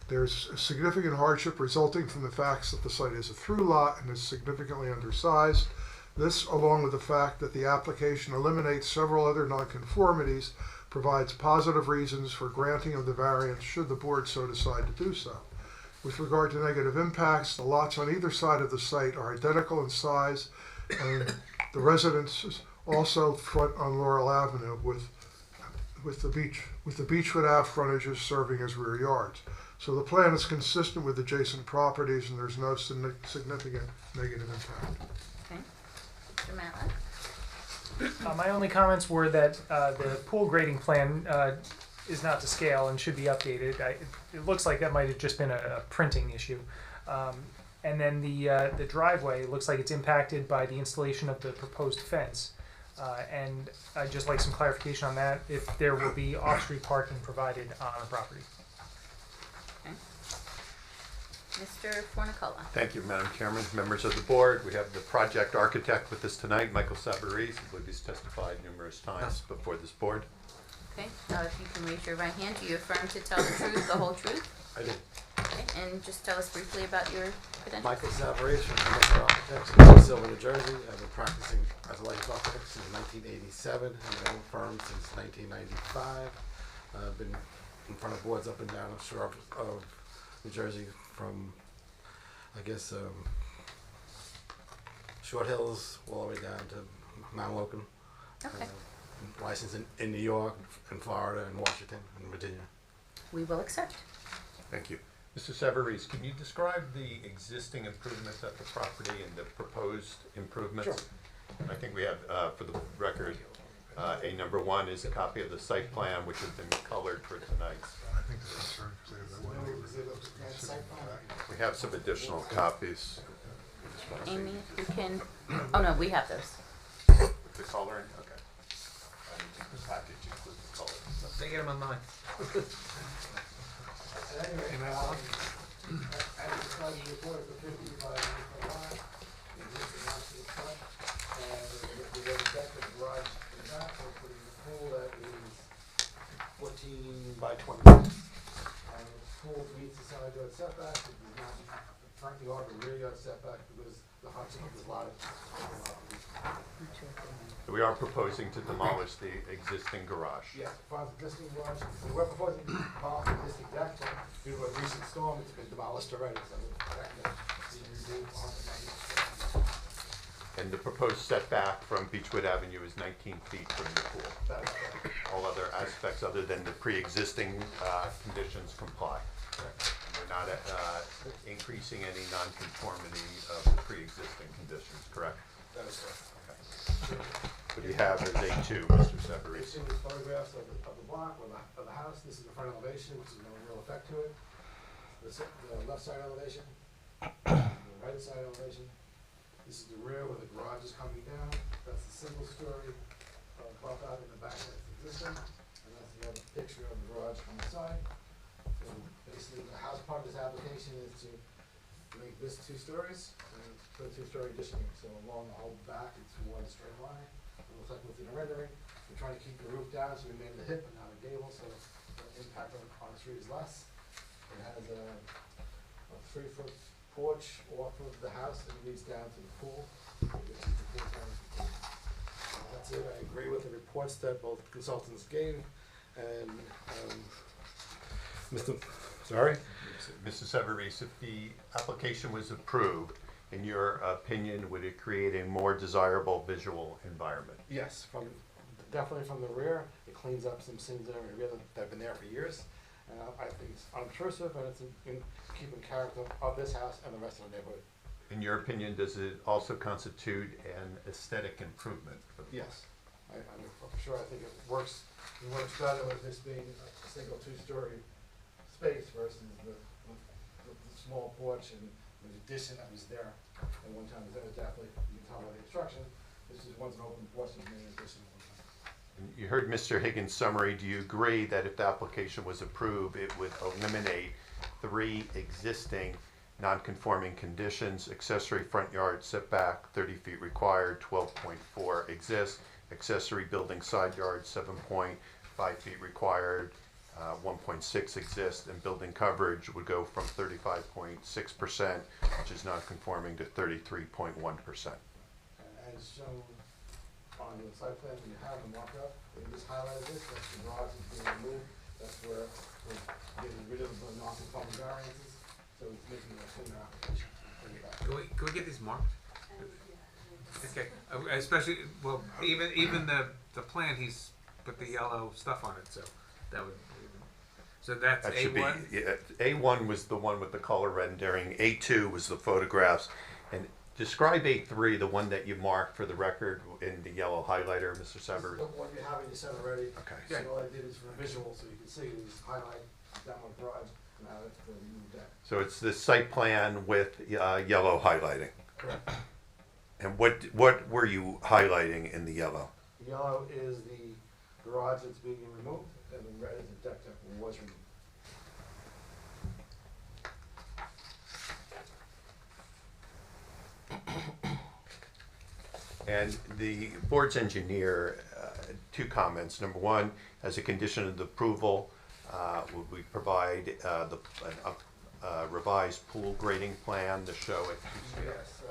There's a significant hardship resulting from the facts that the site is a through lot and is significantly undersized. This, along with the fact that the application eliminates several other nonconformities, provides positive reasons for granting of the variance should the board so decide to do so. With regard to negative impacts, the lots on either side of the site are identical in size, and the residences also front on Laurel Avenue with the Beechwood Ave frontages serving as rear yards. So the plan is consistent with adjacent properties, and there's no significant negative impact. Okay. Mr. Matlack? My only comments were that the pool grading plan is not to scale and should be updated. It looks like that might have just been a printing issue. And then the driveway looks like it's impacted by the installation of the proposed fence. And I'd just like some clarification on that, if there will be off-street parking provided on the property. Okay. Mr. Fornicola? Thank you, Madam Chairman, members of the board. We have the project architect with us tonight, Michael Savarese. I believe he's testified numerous times before this board. Okay, if you can raise your right hand, do you affirm to tell the truth, the whole truth? I did. Okay, and just tell us briefly about your credentials. Michael Savarese from Monmouth Architects in Silver, New Jersey. I've been practicing as a licensed architect since 1987, and my own firm since 1995. I've been in front of boards up and down the shore of New Jersey from, I guess, Short Hills, all the way down to Mount Logan. Okay. Licensed in New York, in Florida, in Washington, and Virginia. We will accept. Thank you. Mr. Severese, can you describe the existing improvements at the property and the proposed improvements? Sure. I think we have, for the record, a number one is a copy of the site plan, which has been colored for tonight. I think the concern is clear that We have some additional copies. Amy, if you can, oh no, we have those. With the coloring, okay. And the package includes the color. They get them online. Anyway, as described in the report, it's a 55 acre lot, the existing house to the front, and we have a deck and garage in the back, we're putting a pool that is 14 by 20. And the pool meets the side yard setback, it does not meet the front yard or rear yard setback because the hardship of this lot is So we are proposing to demolish the existing garage. Yes, as far as existing garage, we were proposing to demolish the existing deck, but due to a recent storm, it's been demolished already, so the deck can be removed on the main. And the proposed setback from Beechwood Avenue is 19 feet from the pool. That is correct. All other aspects other than the pre-existing conditions comply. Correct. We're not increasing any nonconformity of the pre-existing conditions, correct? That is correct. What you have is A2, Mr. We've Severese. seen the photographs of the block, of the house, this is the front elevation, which is no real effect to it. The left side elevation, the right side elevation. This is the rear where the garage is coming down, that's the single story bump out in the back that's existing, and that's the other picture of the garage on the side. And basically, the house part of this application is to make this 2 stories, and put a 2-story addition here, so along the whole back, it's one straight line. It looks like within the rendering, we're trying to keep the roof down, so we made the hip and not a gable, so the impact on the street is less. It has a 3-foot porch off of the house and leads down to the pool, which is the pool down. That's it. I agree with the reports that both consultants gave, and Sorry? Mr. Severese, if the application was approved, in your opinion, would it create a more desirable visual environment? Yes, definitely from the rear. It cleans up some things that have been there for years. And I think it's unobtrusive and it's in keeping character of this house and the rest of the neighborhood. In your opinion, does it also constitute an aesthetic improvement? Yes, for sure. I think it works better with this being a single 2-story space versus the small porch and the addition that was there at one time. That was definitely, you can tell by the construction, this is once an open porch and an addition at one time. You heard Mr. Higgins' summary. Do you agree that if the application was approved, it would eliminate 3 existing non-conforming conditions: accessory front yard setback 30 feet required, 12.4 exists; accessory building side yard 7.5 feet required, 1.6 exists; and building coverage would go from 35.6%, which is non-conforming, to 33.1%. And as shown on the site plan, you have them marked up. We just highlighted this, that's the garage is being removed. That's where we're getting rid of the non-conforming variances. So it's making a cleaner application. Can we get these marked? Okay, especially, well, even the plan, he's put the yellow stuff on it, so that would, so that's That should be, A1? yeah, A1 was the one with the color rendering, A2 was the photographs, and describe A3, the one that you marked for the record in the yellow highlighter, Mr. Severese. The one you have in your set already. Okay. So all I did is for visual, so you can see, we just highlight down the garage and how it's the new deck. So it's the site plan with yellow highlighting. Correct. And what were you highlighting in the yellow? Yellow is the garage that's being removed, and the red is the deck that was removed. And the board's engineer, 2 comments. Number 1, as a condition of the approval, would we provide a revised pool grading plan to show it? Yes,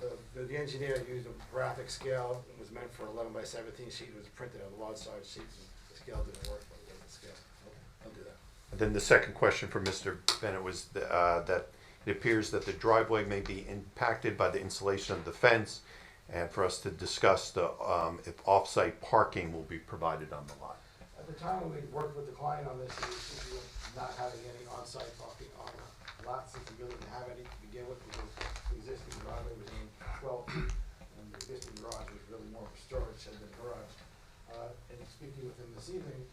so the engineer used a graphic scale. It was meant for 11 by 17 sheet. It was printed on a large size sheet. The scale didn't work, but it was the scale. Okay, I'll do that. And then the second question for Mr. Bennett was that It appears that the driveway may be impacted by the installation of the fence, and for us to discuss if off-site parking will be provided on the lot. At the time when we worked with the client on this, we were not having any on-site parking on the lot, since we really didn't have any to begin with, because the existing driveway was in 12 feet, and the existing garage was really more for storage than the garage. And speaking with him this evening,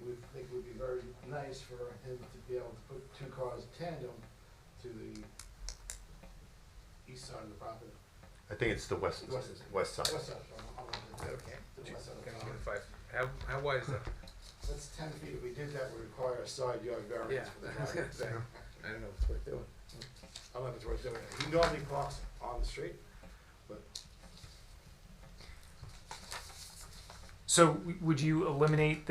we think it would be very nice for him to be able to put two cars tandem to the east side of the property. I think it's the west side. West side. Okay. The west side of the Gonna property. get 5. How wide is that? That's 10 feet. If we did that, we require a side yard variance for the I was driveway. gonna say, I don't know if it's worth doing. I don't know if it's worth doing it. He normally parks on the street, but So would you eliminate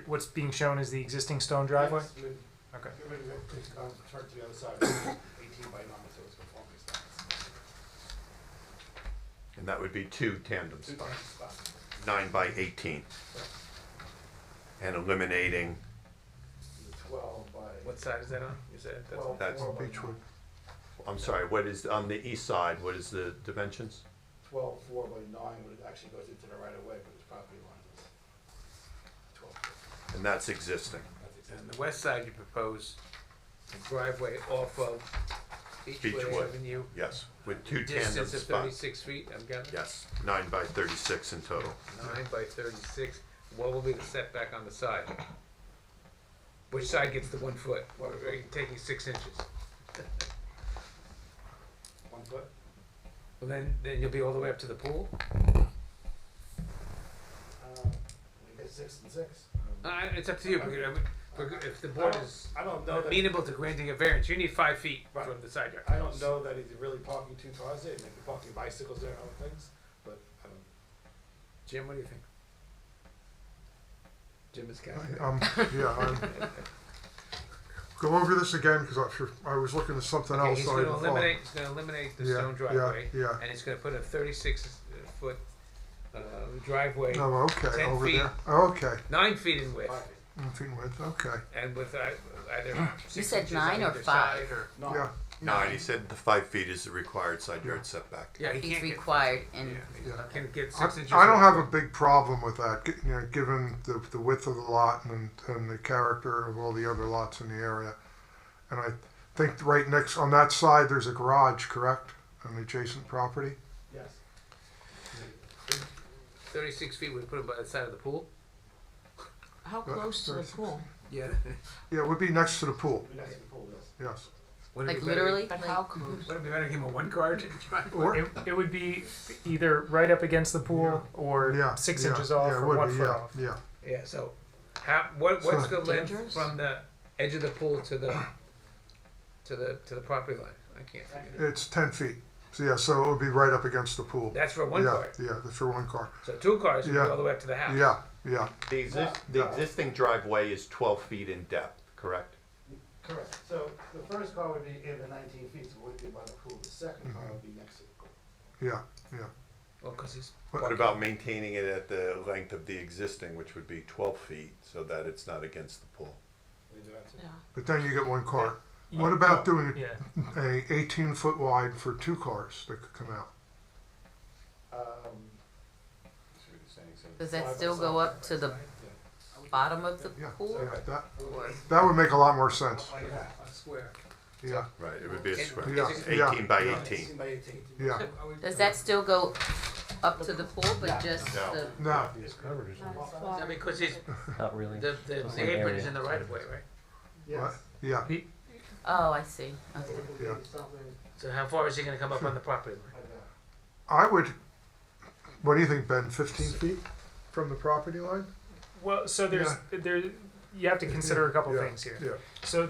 what's being shown as the existing stone driveway? yes, we'd Okay. get rid of it, it's gone, turn to the other side, 18 by 9, so it's conforming spots. And that would be two tandem Two spots, tandem spots. 9 by 18. And eliminating, The 12 by. What side is that on? You said that's 12, That's 4 by Beechwood. 9. I'm sorry, what is, on the east side, what is the dimensions? 12, 4 by 9, but it actually goes into the right of way, but his property line is 12 feet. And that's existing. That's exactly. on the west side. You propose a driveway off of Beechwood Beechwood. Avenue. Yes, with two tandem Distance of spots. 36 feet. I'm guessing. Yes, 9 by 36 in total. 9 by 36. What will be the setback on the side? Which side gets the 1 foot? Or are you taking 6 inches? 1 foot? Well, then you'll be all the way up to the pool. We get 6 and 6. It's up to you. If the board is I don't know that. amenable to granting a variance, you need 5 feet Right. from the side yard. I don't know that he's really parking 2 cars there, he may be parking bicycles there and other things, but I don't. Jim, what do you think? Jim is calculating. Go over this again, because I was looking at something Okay, else. he's so I going to didn't follow. he's going to eliminate the Yeah, stone yeah, driveway, yeah. and he's going to put a 36-foot driveway, Oh, okay, 10 over feet. there. Okay, 9 feet in width, 5 feet. nothing with, okay, and with either You 6 said inches 9 on or either 5? side, or 9. yeah, 9, he said the 5 feet is the required side yard setback. yeah, he He's can't get, required in, yeah, Yeah. can get I 6 inches. I don't have a big problem with that, given the width of the lot and the character of all the other lots in the area. And I think right next, on that side, there's a garage, correct, on the adjacent property? Yes. 36 feet would put him by the side of the pool. How close to the pool? Yeah. Yeah, it would be next to the pool, We next to the pool, yes. yes. Would it like be better- literally, But like, how close? Would it be better to give him a 1-car driveway? Or, It would be either right up against the pool or yeah, 6 yeah, inches off yeah, it or would 1 be, foot yeah, off. Yeah, Yeah. So, what's the length Dangerous? from the edge of the pool to the property line? I can't figure it. it's 10 feet, so yeah, so it would be right up against the pool. That's for 1 Yeah, car. yeah, that's for 1 car, So 2 cars would Yeah. go all the way up to the house. yeah, yeah, The existing driveway is 12 feet in depth, correct? Correct. So the first car would be in the 19 feet, so it would be by the pool. The second car would be next to the pool. yeah, yeah. Well, because he's. What about maintaining it at the length of the existing, which would be 12 feet, so that it's not against the pool? We do that too. Yeah. But then you get 1 car. What about doing Yeah. a 18-foot wide for 2 cars that could come out? does that still go up to the bottom of the Yeah, pool? yeah, Or, that would make a lot more sense, Like that, a square. yeah, Right, it would be a square. Yeah, It's yeah. 18 by Yeah, 18. 18 by 18. yeah. does that still go up to the pool, but just No. the, No, I mean, because he's Not really. the Same apron area. is in the right of way, right? what? Yeah, oh, I see, okay. Yeah. So how far is he going to come up on the property line? I would, what do you think, Ben, 15 feet from the property line? Well, so you have to consider a couple Yeah, things here. Yeah, So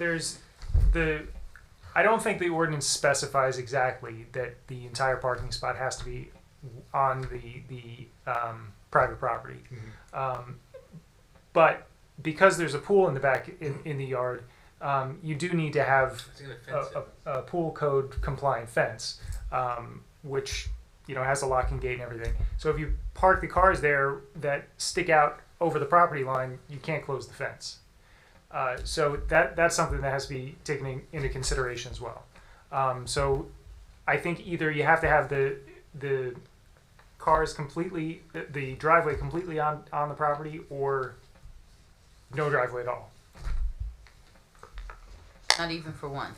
I don't think the ordinance specifies exactly that the entire parking spot has to be on the private property. But because there's a pool in the back in the yard, you do need to have He's going to fence it. a pool code compliant fence, which has a locking gate and everything. So if you park the cars there that stick out over the property line, you can't close the fence. So that's something that has to be taken into consideration as well. So I think either you have to have the cars completely, the driveway completely on the property, or no driveway at all. Not even for one.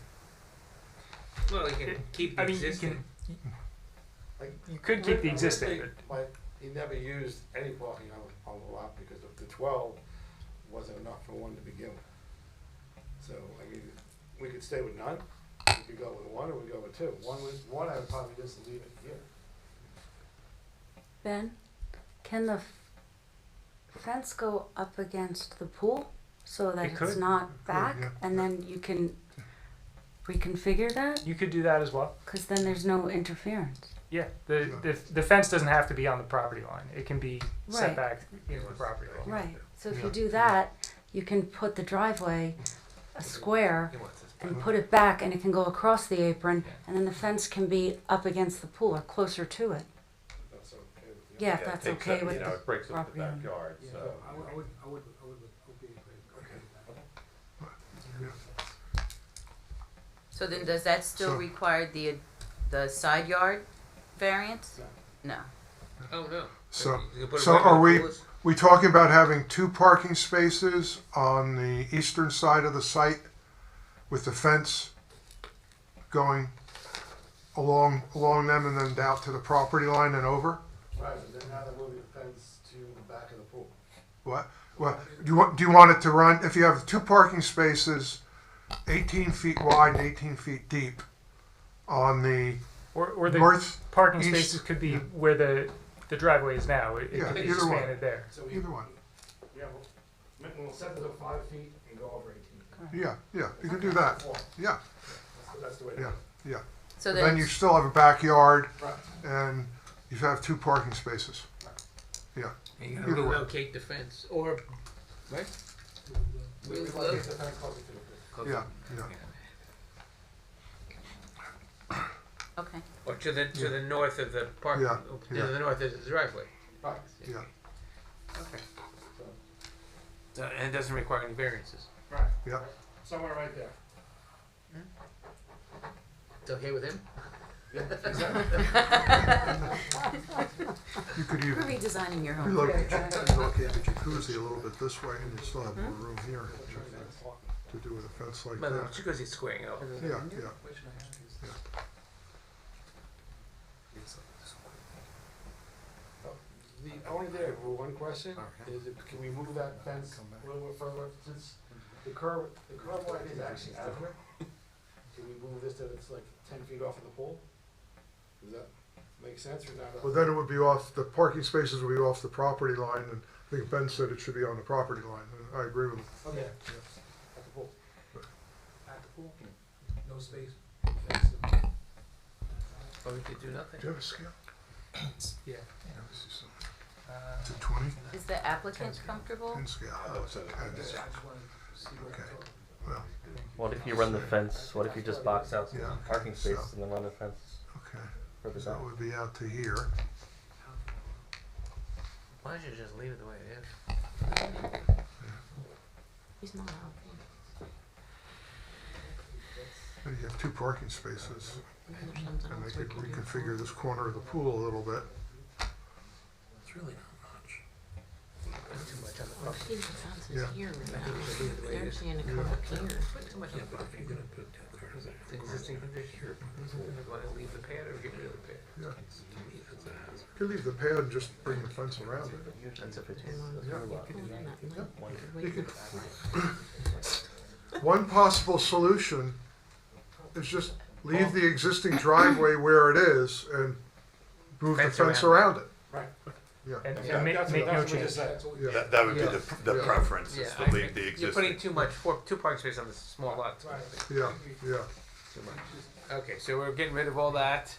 Well, you can keep the I mean, existing. You could keep the existing, Like, he never used any parking on the lot because of the 12 wasn't enough for one to begin with. So, I mean, we could stay with none, we could go with one, or we could go with two. One, I would probably just leave it here. Ben, can the fence go up against the pool so that It it's could. not back, yeah. and then you can reconfigure that? you could do that as well. Because then there's no interference. Yeah, the fence doesn't have to be on the property line. It can be set Right. back into the property line. Right. So if Yeah. you do that, you can put the driveway a square He wants this and put it back, and it can go across the apron, and then the fence can be up against the pool or closer to it. That's okay with you. Yeah, if that's it takes okay up, with you know, the it breaks up the property owner. backyard, so. I would be in agreement. So then does that still So- require the side yard variance? No. Oh, no. So, You can put a so regular are pool. we talking about having 2 parking spaces on the eastern side of the site with the fence going along them and then out to the property line and over? Right, but then now they're moving the fence to the back of the pool. What? Well, do you want it to run, if you have 2 parking spaces 18 feet wide and 18 feet deep on the Or the north, parking east, spaces could be where the driveway is now. It Yeah, could be either one. expanded there. So either one. Yeah, we'll set it at 5 feet and go over 18 feet. Yeah, you can do that. Yeah, That's the way to yeah, do yeah. So Then you still have a backyard it. Right. and you have 2 parking spaces. Yeah, And you're Either gonna way. relocate the fence, or, right? We want to get the fence closer to the pool. yeah, yeah. Okay. Or to the north of the park, Yeah, to yeah. the north of the driveway. Right. Yeah. Okay. So, and it doesn't require any variances. Right. Yeah. Somewhere right there. It's okay with him? Yeah, exactly. You could We're even redesigning your home. relocate the jacuzzi a little bit this way and you still have more room here to do with a fence like But the that. jacuzzi's squaring it off. Yeah, yeah. The only there, one question, is can we move that fence a little bit further, since the curb line is actually adequate? Can we move this that it's like 10 feet off of the pole? Does that make sense or not? Well, then it would be off, the parking spaces would be off the property line and I think Ben said it should be on the property line. And I agree with him. Okay, at the pool. At the pool? No space. Or we could do nothing. Do you have a scale? Yeah. This is to 20? Is the applicant comfortable? 10 scale. Oh, it's a 10. Okay. Well, What if you run the fence? What if you just box out some Yeah, parking so- spaces and then run the fence okay. further So down? that would be out to here. Why don't you just leave it the way it is? He's not out. And you have 2 parking spaces. And they could reconfigure this corner of the pool a little bit. It's really not much. Too much on the front. See, the fence Yeah. is here. Just leave it the way it They're is. saying to come up here. Put too much on the front. It's an existing condition. Want to leave the pad or get rid of the pad? Yeah. You can leave the pad and just bring the fence around it. That's if it's You could- One possible solution is just leave the existing driveway where it is and move the Fence fence around around it. Right. Yeah. And make no change. Yeah. That would be Yeah. the preference, is Yeah, to leave the you're putting existing. too much, 2 parking spaces on this small lot. Yeah, yeah. Too much. Okay, so we're getting rid of all that.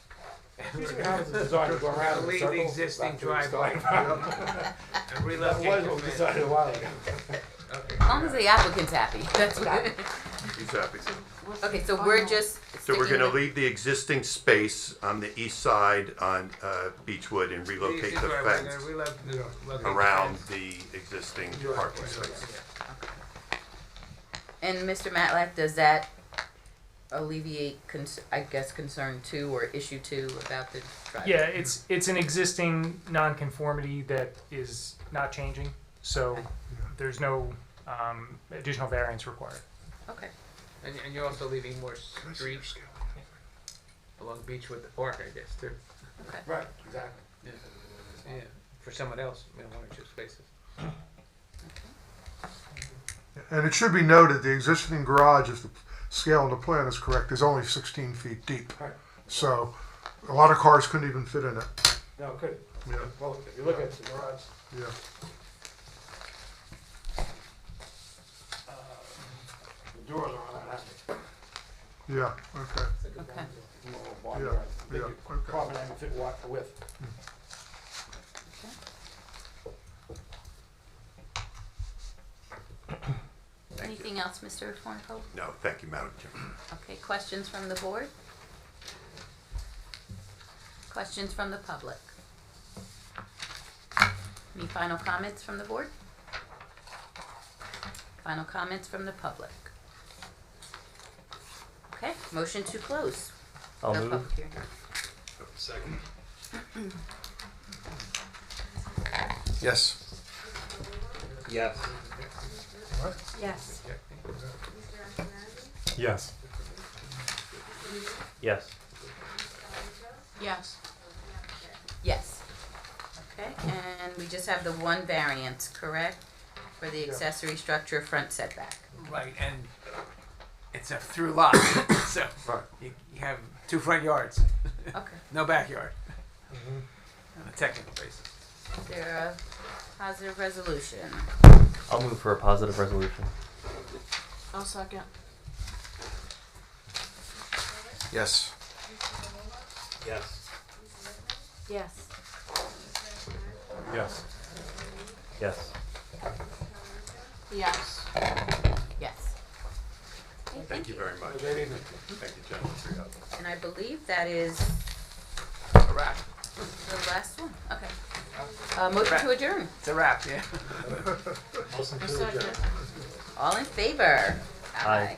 Usually how it's designed to go around in Leave the circles, existing that's where it's driveway. going. And That relocate was the what we fence. decided a while ago. Okay. As long as the applicant's happy, that's good. He's happy. Okay, so we're just So we're sticking gonna with- leave the existing space on the east side on Beechwood and relocate the fence around the existing parking space. And Mr. Matlack, does that alleviate, concern two or issue two about the driveway? Yeah, it's an existing nonconformity that is not changing, so there's no additional variance required. Okay. And you're also leaving more street along Beechwood the Park, I guess, too. Okay. Right, exactly. Yeah, for someone else, one or two spaces. And it should be noted, the existing garage, if the scale on the plan is correct, is only 16 feet deep. Right. So a lot of cars couldn't even fit in it. No, good. Yeah. Well, if you look at the garage, Yeah. the doors are on that. Yeah. Okay. Okay. Yeah. Okay. Carbon angle fit width. Anything else, Mr. Fornholt? No, thank you, Madam Chair. Okay, questions from the board? Questions from the public? Any final comments from the board? Final comments from the public? Okay, motion to close. I'll the move. public hearing. Second. Yes. Yes. Yes. Yes. Yes. Yes. Yes. Okay, and we just have the one variance, correct? For the accessory structure front setback. Right, and it's a through lot, so Right. you have 2 front yards, Okay. no backyard, on a technical basis. Is there a positive resolution? I'll move for a positive resolution. I'll second. Yes. Yes. Yes. Yes. Yes. Yes. Yes. Okay, Thank you very much. Good evening. Thank you, gentlemen, for your help. And I believe that is A wrap. the last one. Okay. Motion to adjourn. It's a wrap, yeah. A second. All in favor? Aye.